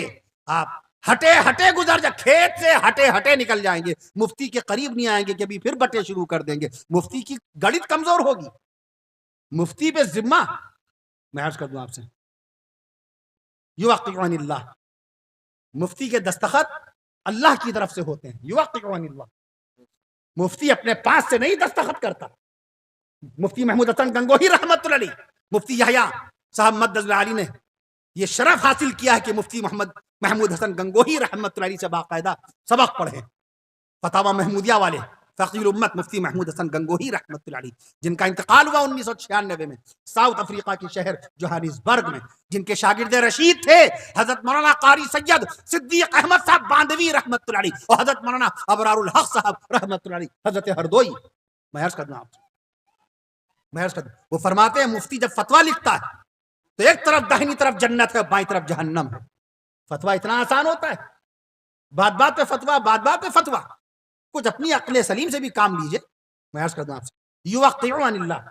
آپ ہٹے ہٹے گزر جائیں، کھیت سے ہٹے ہٹے نکل جائیں گے. مفتی کے قریب نہیں آئیں گے کہ ابھی پھر بٹے شروع کر دیں گے. مفتی کی گڑت کمزور ہوگی. مفتی پہ ذمہ، میں عرض کر دوں آپ سے، یوقع عن اللہ، مفتی کے دستخط اللہ کی طرف سے ہوتے ہیں. یوقع عن اللہ، مفتی اپنے پاس سے نہیں دستخط کرتا. مفتی محمود حسن گنگوہی رحمت اللہ علیہ، مفتی یحییٰ صاحب مدد علی نے یہ شرف حاصل کیا ہے کہ مفتی محمود حسن گنگوہی رحمت اللہ علیہ سے باقاعدہ سبق پڑھیں. فتاوی محمودیہ والے فقیر امت مفتی محمود حسن گنگوہی رحمت اللہ علیہ، جن کا انتقال ہوا 1996 میں ساؤتھ افریقہ کے شہر جوہانسبرگ میں، جن کے شاگرد رشید تھے حضرت مولانا قاری سید صدیق احمد صاحب باندوی رحمت اللہ علیہ اور حضرت مولانا ابرار الحق صاحب رحمت اللہ علیہ، حضرت ہردوئی. میں عرض کر دوں آپ سے، وہ فرماتے ہیں مفتی جب فتویٰ لکھتا ہے تو ایک طرف داہنی طرف جنت ہے، بائیں طرف جہنم ہے. فتویٰ اتنا آسان ہوتا ہے؟ بات بات پہ فتویٰ، بات بات پہ فتویٰ. کچھ اپنی عقل سلیم سے بھی کام لیجئے. میں عرض کرتا ہوں آپ سے، یوقع عن اللہ،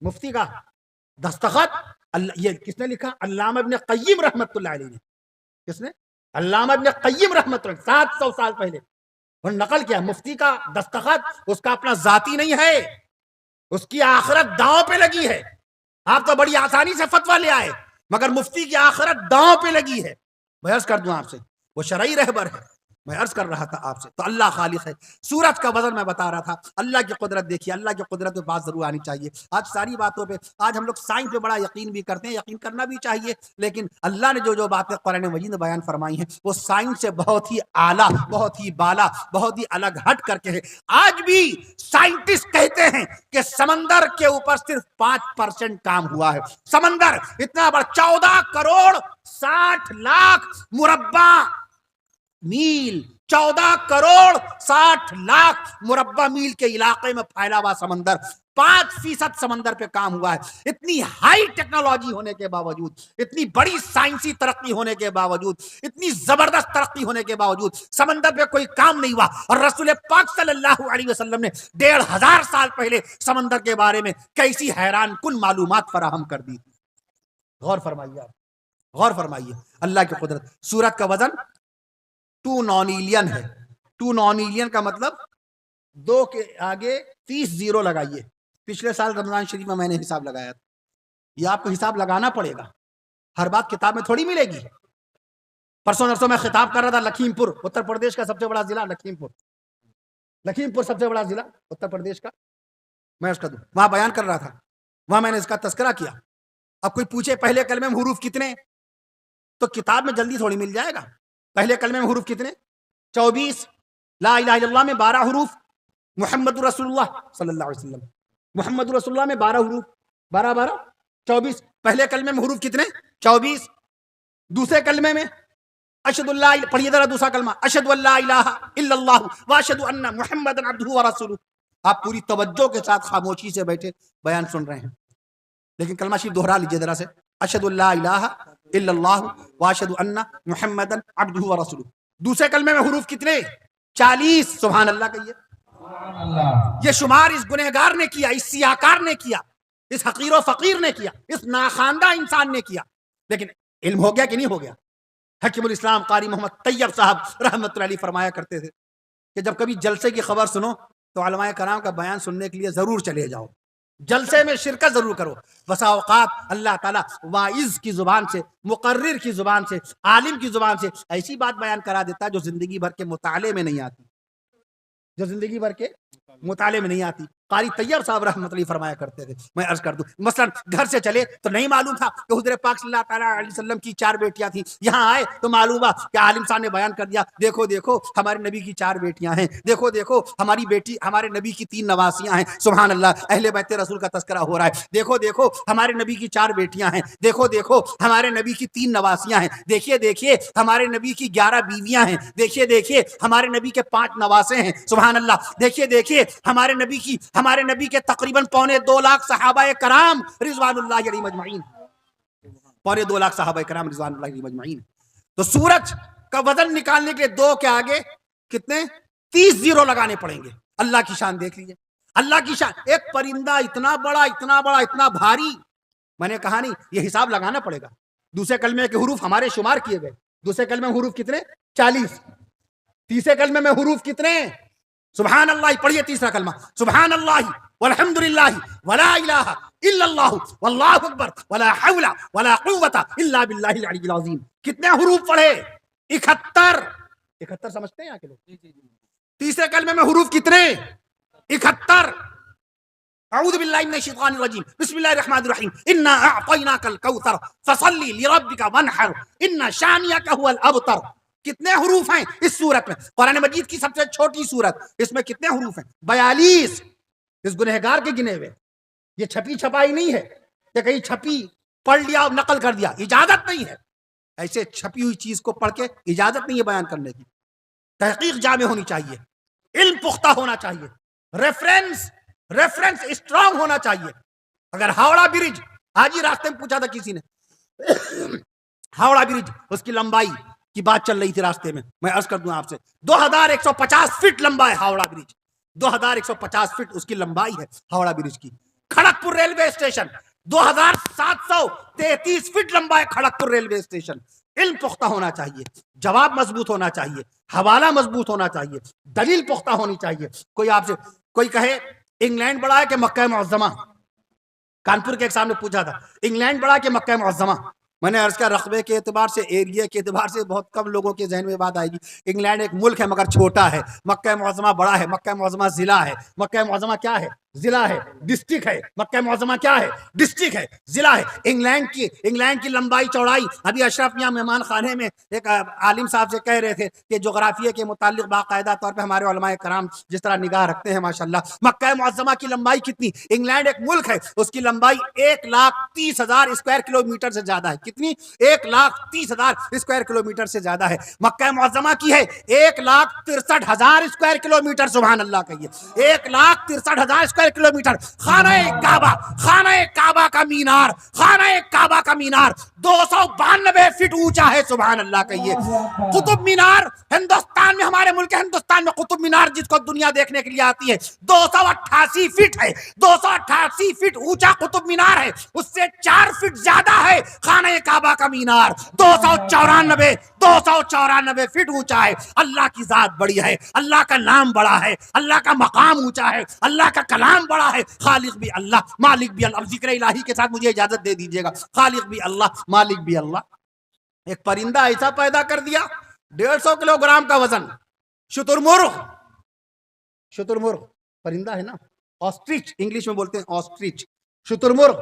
مفتی کا دستخط اللہ. یہ کس نے لکھا؟ علامہ ابن قیم رحمت اللہ علیہ نے. کس نے؟ علامہ ابن قیم رحمت اللہ، 700 سال پہلے انہوں نے نقل کیا. مفتی کا دستخط اس کا اپنا ذاتی نہیں ہے، اس کی آخرت داؤں پہ لگی ہے. آپ تو بڑی آسانی سے فتویٰ لے آئے، مگر مفتی کی آخرت داؤں پہ لگی ہے. میں عرض کر دوں آپ سے، وہ شرعی رہبر ہے. میں عرض کر رہا تھا آپ سے، تو اللہ خالق ہے. سورج کا وزن میں بتا رہا تھا. اللہ کی قدرت دیکھیے، اللہ کی قدرت پہ بات ضرور آنی چاہیے. آج ساری باتوں پہ، آج ہم لوگ سائنس پہ بڑا یقین بھی کرتے ہیں، یقین کرنا بھی چاہیے، لیکن اللہ نے جو باتیں قرآن مجید میں بیان فرمائی ہیں وہ سائنس سے بہت ہی اعلیٰ، بہت ہی بالا، بہت ہی الگ ہٹ کر کے ہے. آج بھی سائنٹسٹ کہتے ہیں کہ سمندر کے اوپر صرف 5% کام ہوا ہے. سمندر اتنا بڑا 14 کروڑ 60 لاکھ مربع میل، 14 کروڑ 60 لاکھ مربع میل کے علاقے میں پھیلا ہوا سمندر، 5% سمندر پہ کام ہوا ہے. اتنی ہائی ٹیکنالوجی ہونے کے باوجود، اتنی بڑی سائنسی ترقی ہونے کے باوجود، اتنی زبردست ترقی ہونے کے باوجود سمندر پہ کوئی کام نہیں ہوا. اور رسول پاک صلی اللہ علیہ وسلم نے 1500 سال پہلے سمندر کے بارے میں کیسی حیران کن معلومات فراہم کر دی. غور فرمائیے آپ، غور فرمائیے اللہ کی قدرت. سورج کا وزن 2 نونیلین ہے. 2 نونیلین کا مطلب 2 کے آگے 30 زیرو لگائیے. پچھلے سال رمضان شریف میں نے حساب لگایا تھا. یہ آپ کو حساب لگانا پڑے گا، ہر بات کتاب میں تھوڑی ملے گی. پرسوں نرسوں میں خطاب کر رہا تھا لکھیم پور، اتر پردیش کا سب سے بڑا ضلع لکھیم پور. لکھیم پور سب سے بڑا ضلع اتر پردیش کا. میں اس کا وہاں بیان کر رہا تھا، وہاں میں نے اس کا تذکرہ کیا. اب کوئی پوچھے پہلے کلمے میں حروف کتنے، تو کتاب میں جلدی تھوڑی مل جائے گا. پہلے کلمے میں حروف کتنے؟ 24. لا الہ الا اللہ میں 12 حروف. محمد رسول اللہ صلی اللہ علیہ وسلم، محمد رسول اللہ میں 12 حروف، 12 12 24. پہلے کلمے میں حروف کتنے؟ 24. دوسرے کلمے میں اشہد اللہ، پڑھیے ذرا دوسرا کلمہ، اشہد اللہ الہ الا اللہ واشہد ان محمد عبدہ ورسولہ. آپ پوری توجہ کے ساتھ خاموشی سے بیٹھے بیان سن رہے ہیں، لیکن کلمہ شریف دوہرا لیجیے ذرا سے. اشہد اللہ الہ الا اللہ واشہد ان محمد عبدہ ورسولہ. دوسرے کلمے میں حروف کتنے؟ 40. سبحان اللہ کہیے. سبحان اللہ. یہ شمار اس گنہگار نے کیا، اس سیاکار نے کیا، اس حقیر و فقیر نے کیا، اس ناخواندہ انسان نے کیا. لیکن علم ہو گیا کہ نہیں ہو گیا؟ حکیم الاسلام قاری محمد طیب صاحب رحمۃ اللہ علیہ فرمایا کرتے تھے کہ جب کبھی جلسے کی خبر سنو تو علماء کرام کا بیان سننے کے لیے ضرور چلے جاؤ، جلسے میں شرکت ضرور کرو. بسا اوقات اللہ تعالیٰ واعظ کی زبان سے، مقرر کی زبان سے، عالم کی زبان سے ایسی بات بیان کرا دیتا ہے جو زندگی بھر کے مطالعے میں نہیں آتی، جو زندگی بھر کے مطالعے میں نہیں آتی. قاری طیب صاحب رحمۃ اللہ فرمایا کرتے تھے، میں عرض کر دوں، مثلا گھر سے چلے تو نہیں معلوم تھا کہ حضور پاک صلی اللہ تعالیٰ علیہ وسلم کی 4 بیٹیاں تھیں. یہاں آئے تو معلوم ہوا کہ عالم صاحب نے بیان کر دیا، دیکھو دیکھو ہمارے نبی کی 4 بیٹیاں ہیں، دیکھو دیکھو ہماری بیٹی، ہمارے نبی کی 3 نواسیاں ہیں. سبحان اللہ، اہل بیت رسول کا تذکرہ ہو رہا ہے. دیکھو دیکھو ہمارے نبی کی 4 بیٹیاں ہیں، دیکھو دیکھو ہمارے نبی کی 3 نواسیاں ہیں، دیکھیے دیکھیے ہمارے نبی کی 11 بیویاں ہیں، دیکھیے دیکھیے ہمارے نبی کے 5 نواسے ہیں. سبحان اللہ. دیکھیے دیکھیے ہمارے نبی کے تقریباً 2.25 لاکھ صحابہ کرام رضوان اللہ علیہم اجمعین، 2.25 لاکھ صحابہ کرام رضوان اللہ علیہم اجمعین. تو سورج کا وزن نکالنے کے لیے 2 کے آگے کتنے 30 زیرو لگانے پڑیں گے. اللہ کی شان دیکھ لیجیے، اللہ کی شان. ایک پرندہ اتنا بڑا اتنا بڑا اتنا بھاری، میں نے کہا نہیں یہ حساب لگانا پڑے گا. دوسرے کلمے کے حروف ہمارے شمار کیے گئے. دوسرے کلمے میں حروف کتنے؟ 40. تیسرے کلمے میں حروف کتنے؟ سبحان اللہ. پڑھیے تیسرا کلمہ، سبحان اللہ والحمد للہ ولا الہ الا اللہ واللہ اکبر ولا حول ولا قوت الا باللہ العلی العظیم. کتنے حروف پڑھے؟ 71. 71 سمجھتے ہیں یہاں کے لوگ؟ تیسرے کلمے میں حروف کتنے؟ 71. اعوذ باللہ من الشیطان الرجیم، بسم اللہ الرحمن الرحیم، انا اعطیناک الکوثر فصلی لربک وانحر ان شانئک هو الابتر. کتنے حروف ہیں اس سورت میں؟ قرآن مجید کی سب سے چھوٹی سورت، اس میں کتنے حروف ہیں؟ 42. اس گنہگار کے گنے ہوئے. یہ چھپی چھپائی نہیں ہے کہ کہیں چھپی پڑھ لیا اور نقل کر دیا، اجازت نہیں ہے. ایسے چھپی ہوئی چیز کو پڑھ کے اجازت نہیں ہے بیان کرنے کی. تحقیق جامع ہونی چاہیے، علم پختہ ہونا چاہیے، ریفرنس اسٹرانگ ہونا چاہیے. اگر ہاوڑا برج، آج ہی راستے میں پوچھا تھا کسی نے، ہاوڑا برج اس کی لمبائی کی بات چل رہی تھی راستے میں عرض کر دوں آپ سے، 2150 فٹ لمبا ہے ہاوڑا برج. 2150 فٹ اس کی لمبائی ہے ہاوڑا برج کی. کھڑگپور ریلوے اسٹیشن 2733 فٹ لمبا ہے کھڑگپور ریلوے اسٹیشن. علم پختہ ہونا چاہیے، جواب مضبوط ہونا چاہیے، حوالہ مضبوط ہونا چاہیے، دلیل پختہ ہونی چاہیے. کوئی آپ سے کوئی کہے انگلینڈ بڑا ہے کہ مکہ معظمہ؟ کانپور کے ایک صاحب نے پوچھا تھا انگلینڈ بڑا ہے کہ مکہ معظمہ؟ میں نے عرض کیا رقبے کے اعتبار سے، ایریا کے اعتبار سے بہت کم لوگوں کے ذہن میں بات آئے گی. انگلینڈ ایک ملک ہے مگر چھوٹا ہے، مکہ معظمہ بڑا ہے. مکہ معظمہ ضلع ہے. مکہ معظمہ کیا ہے؟ ضلع ہے، ڈسٹرکٹ ہے. مکہ معظمہ کیا ہے؟ ڈسٹرکٹ ہے، ضلع ہے. انگلینڈ کی لمبائی چوڑائی، ابھی اشرف یہاں مہمان خانے میں ایک عالم صاحب سے کہہ رہے تھے کہ جغرافیہ کے متعلق باقاعدہ طور پہ ہمارے علماء کرام جس طرح نگاہ رکھتے ہیں ماشاءاللہ. مکہ معظمہ کی لمبائی کتنی؟ انگلینڈ ایک ملک ہے، اس کی لمبائی 1,30,000 اسکوائر کلومیٹر سے زیادہ ہے. کتنی؟ 1,30,000 اسکوائر کلومیٹر سے زیادہ ہے. مکہ معظمہ کی ہے 1,63,000 اسکوائر کلومیٹر. سبحان اللہ کہیے، 1,63,000 اسکوائر کلومیٹر. خانہ کعبہ کا مینار، خانہ کعبہ کا مینار 292 فٹ اونچا ہے. سبحان اللہ کہیے. قطب مینار ہندوستان میں، ہمارے ملک ہندوستان میں قطب مینار جس کو دنیا دیکھنے کے لیے آتی ہے 288 فٹ ہے. 288 فٹ اونچا قطب مینار ہے. اس سے 4 فٹ زیادہ ہے خانہ کعبہ کا مینار. 294 فٹ اونچا ہے. اللہ کی ذات بڑی ہے، اللہ کا نام بڑا ہے، اللہ کا مقام اونچا ہے، اللہ کا کلام بڑا ہے. خالق بھی اللہ، مالک بھی اللہ. ذکر الہی کے ساتھ مجھے اجازت دے دیجیے گا. خالق بھی اللہ، مالک بھی اللہ. ایک پرندہ ایسا پیدا کر دیا 150 کلو گرام کا وزن. شتر مرغ پرندہ ہے نا، آسٹرچ انگلش میں بولتے ہیں، آسٹرچ. شتر مرغ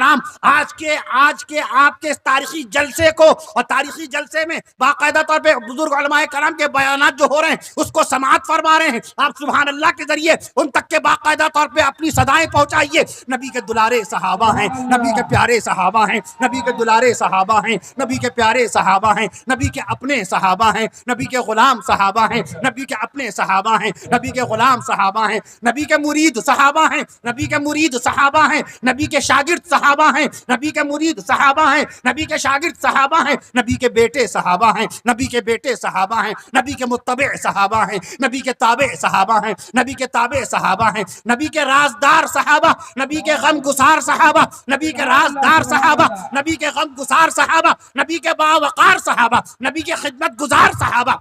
کرام آج کے آپ کے تاریخی جلسے کو اور تاریخی جلسے میں باقاعدہ طور پہ بزرگ علماء کرام کے بیانات جو ہو رہے ہیں اس کو سماعت فرما رہے ہیں، آپ سبحان اللہ کے ذریعے ان تک کے باقاعدہ طور پہ اپنی صدائیں پہنچائیے۔ نبی کے دلارے صحابہ ہیں، نبی کے پیارے صحابہ ہیں، نبی کے دلارے صحابہ ہیں، نبی کے پیارے صحابہ ہیں، نبی کے اپنے صحابہ ہیں، نبی کے غلام صحابہ ہیں، نبی کے اپنے صحابہ ہیں، نبی کے غلام صحابہ ہیں، نبی کے مرید صحابہ ہیں، نبی کے مرید صحابہ ہیں، نبی کے شاگرد صحابہ ہیں، نبی کے مرید صحابہ ہیں، نبی کے شاگرد صحابہ ہیں، نبی کے بیٹے صحابہ ہیں، نبی کے بیٹے صحابہ ہیں، نبی کے متبع صحابہ ہیں، نبی کے تابع صحابہ ہیں، نبی کے تابع صحابہ ہیں، نبی کے رازدار صحابہ، نبی کے غم گسار صحابہ، نبی کے رازدار صحابہ، نبی کے غم گسار صحابہ، نبی کے باوقار صحابہ، نبی کے خدمت گزار صحابہ،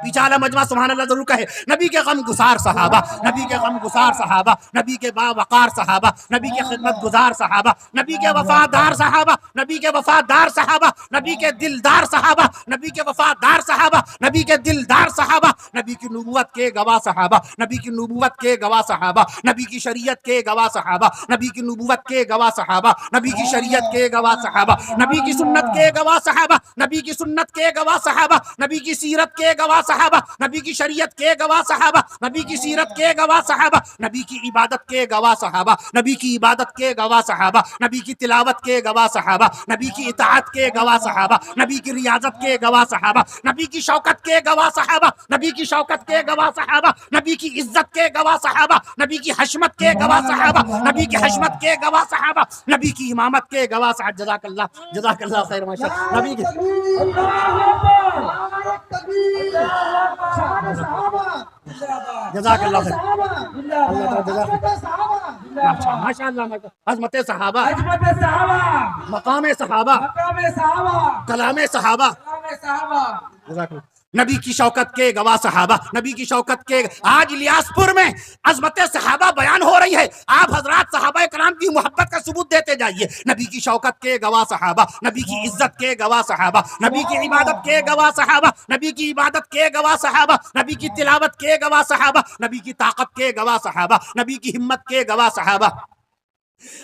پیچھے اعلیٰ مجمع سبحان اللہ ضرور کہے، نبی کے غم گسار صحابہ، نبی کے غم گسار صحابہ، نبی کے باوقار صحابہ، نبی کے خدمت گزار صحابہ، نبی کے وفادار صحابہ، نبی کے وفادار صحابہ، نبی کے دلدار صحابہ، نبی کے وفادار صحابہ، نبی کے دلدار صحابہ، نبی کی نبوت کے گواہ صحابہ، نبی کی نبوت کے گواہ صحابہ، نبی کی شریعت کے گواہ صحابہ، نبی کی نبوت کے گواہ صحابہ، نبی کی شریعت کے گواہ صحابہ، نبی کی سنت کے گواہ صحابہ، نبی کی سنت کے گواہ صحابہ، نبی کی سیرت کے گواہ صحابہ، نبی کی شریعت کے گواہ صحابہ، نبی کی سیرت کے گواہ صحابہ، نبی کی عبادت کے گواہ صحابہ، نبی کی عبادت کے گواہ صحابہ، نبی کی تلاوت کے گواہ صحابہ، نبی کی اطاعت کے گواہ صحابہ، نبی کی ریاضت کے گواہ صحابہ، نبی کی شوکت کے گواہ صحابہ، نبی کی شوکت کے گواہ صحابہ، نبی کی عزت کے گواہ صحابہ، نبی کی حشمت کے گواہ صحابہ، نبی کی حشمت کے گواہ صحابہ، نبی کی امامت کے گواہ صحابہ۔ جزاک اللہ خیر ماشاء اللہ۔ نبی کی جزاک اللہ خیر، ماشاء اللہ، عظمت صحابہ، مقام صحابہ، کلام صحابہ، جزاک اللہ۔ نبی کی شوکت کے گواہ صحابہ، نبی کی شوکت کے آج الیاس پور میں عظمت صحابہ بیان ہو رہی ہے، آپ حضرات صحابہ کرام کی محبت کا ثبوت دیتے جائیے۔ نبی کی شوکت کے گواہ صحابہ، نبی کی عزت کے گواہ صحابہ، نبی کی عبادت کے گواہ صحابہ، نبی کی عبادت کے گواہ صحابہ، نبی کی تلاوت کے گواہ صحابہ، نبی کی طاقت کے گواہ صحابہ، نبی کی ہمت کے گواہ صحابہ،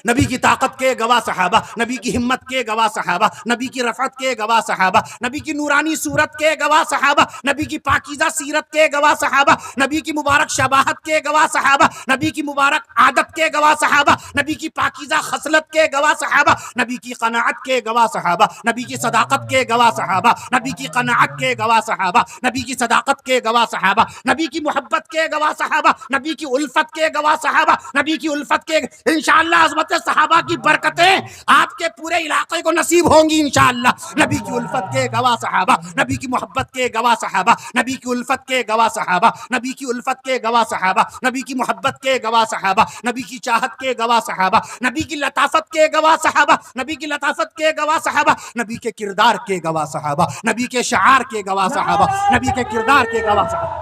نبی کی طاقت کے گواہ صحابہ، نبی کی ہمت کے گواہ صحابہ، نبی کی رفعت کے گواہ صحابہ، نبی کی نورانی صورت کے گواہ صحابہ، نبی کی پاکیزہ سیرت کے گواہ صحابہ، نبی کی مبارک شباہت کے گواہ صحابہ، نبی کی مبارک عادت کے گواہ صحابہ، نبی کی پاکیزہ خصلت کے گواہ صحابہ، نبی کی قناعت کے گواہ صحابہ، نبی کی صداقت کے گواہ صحابہ، نبی کی قناعت کے گواہ صحابہ، نبی کی صداقت کے گواہ صحابہ، نبی کی محبت کے گواہ صحابہ، نبی کی الفت کے گواہ صحابہ، نبی کی الفت کے انشاءاللہ عظمت صحابہ کی برکتیں آپ کے پورے علاقے کو نصیب ہوں گی انشاءاللہ۔ نبی کی الفت کے گواہ صحابہ، نبی کی محبت کے گواہ صحابہ، نبی کی الفت کے گواہ صحابہ، نبی کی الفت کے گواہ صحابہ، نبی کی محبت کے گواہ صحابہ، نبی کی چاہت کے گواہ صحابہ، نبی کی لطافت کے گواہ صحابہ، نبی کی لطافت کے گواہ صحابہ، نبی کے کردار کے گواہ صحابہ، نبی کے شعار کے گواہ صحابہ، نبی کے کردار کے گواہ صحابہ۔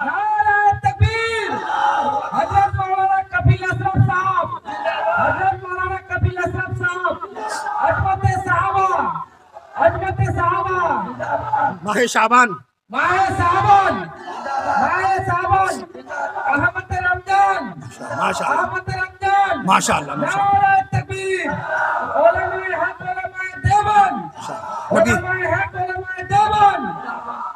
نعرہ تکبیر، حضرت مولانا کفیل اشرف صاحب، حضرت مولانا کفیل اشرف صاحب، عظمت صحابہ، عظمت صحابہ، ماہ شعبان، ماہ صحابان، ماہ صحابان، احمد رمضان، ماشاء اللہ، احمد رمضان، ماشاء اللہ، ماشاء اللہ۔ نعرہ تکبیر، علماء حق، علماء دیوبند، نبی علماء حق، علماء دیوبند،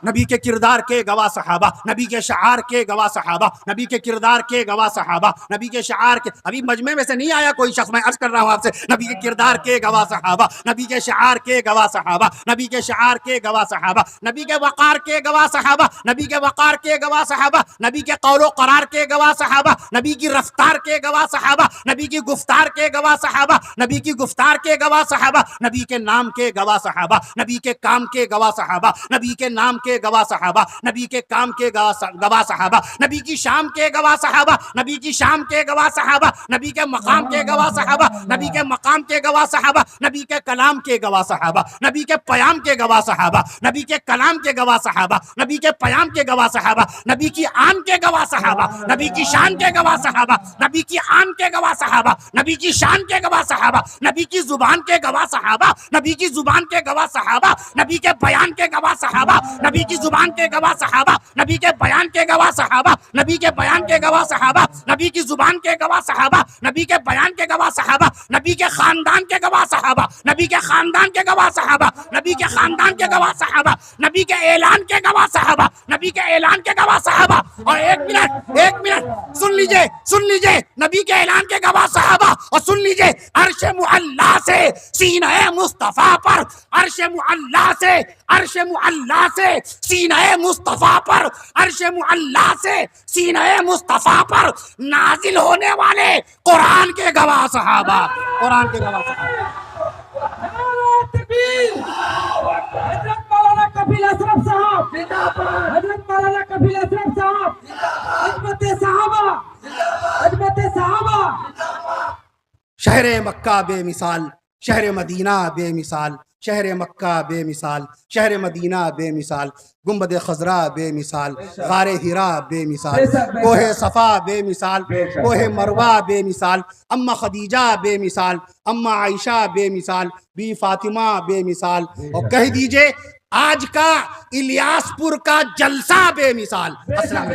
نبی کے کردار کے گواہ صحابہ، نبی کے شعار کے گواہ صحابہ، نبی کے کردار کے گواہ صحابہ، نبی کے شعار کے، ابھی مجمع میں سے نہیں آیا کوئی شخص، میں عرض کر رہا ہوں آپ سے، نبی کے کردار کے گواہ صحابہ، نبی کے شعار کے گواہ صحابہ، نبی کے شعار کے گواہ صحابہ، نبی کے وقار کے گواہ صحابہ، نبی کے وقار کے گواہ صحابہ، نبی کے قول و قرار کے گواہ صحابہ، نبی کی رفتار کے گواہ صحابہ، نبی کی گفتار کے گواہ صحابہ، نبی کی گفتار کے گواہ صحابہ، نبی کے نام کے گواہ صحابہ، نبی کے کام کے گواہ صحابہ، نبی کے نام کے گواہ صحابہ، نبی کے کام کے گواہ صحابہ، نبی کی شام کے گواہ صحابہ، نبی کی شام کے گواہ صحابہ، نبی کے مقام کے گواہ صحابہ، نبی کے مقام کے گواہ صحابہ، نبی کے کلام کے گواہ صحابہ، نبی کے پیام کے گواہ صحابہ، نبی کے کلام کے گواہ صحابہ، نبی کے پیام کے گواہ صحابہ، نبی کی آن کے گواہ صحابہ، نبی کی شان کے گواہ صحابہ، نبی کی آن کے گواہ صحابہ، نبی کی شان کے گواہ صحابہ، نبی کی زبان کے گواہ صحابہ، نبی کی زبان کے گواہ صحابہ، نبی کے بیان کے گواہ صحابہ، نبی کی زبان کے گواہ صحابہ، نبی کے بیان کے گواہ صحابہ، نبی کے بیان کے گواہ صحابہ، نبی کی زبان کے گواہ صحابہ، نبی کے بیان کے گواہ صحابہ، نبی کے خاندان کے گواہ صحابہ، نبی کے خاندان کے گواہ صحابہ، نبی کے خاندان کے گواہ صحابہ، نبی کے اعلان کے گواہ صحابہ، نبی کے اعلان کے گواہ صحابہ۔ اور ایک منٹ سن لیجئے نبی کے اعلان کے گواہ صحابہ، اور سن لیجئے عرش معلی سے سینہ مصطفیٰ پر، عرش معلی سے سینہ مصطفیٰ پر، عرش معلی سے سینہ مصطفیٰ پر نازل ہونے والے قرآن کے گواہ صحابہ، قرآن کے گواہ صحابہ۔ تکبیر! حضرت مولانا کفیل اشرف صاحب، حضرت مولانا کفیل اشرف صاحب، عظمت صحابہ، عظمت صحابہ۔ شہر مکہ بے مثال، شہر مدینہ بے مثال، شہر مکہ بے مثال، شہر مدینہ بے مثال، گنبد خضرا بے مثال، غار ہرا بے مثال، کوہ صفا بے مثال، کوہ مروہ بے مثال، اما خدیجہ بے مثال، اما عائشہ بے مثال، بی فاطمہ بے مثال، اور کہہ دیجئے آج کا الیاس پور کا جلسہ بے مثال۔ السلام علیکم۔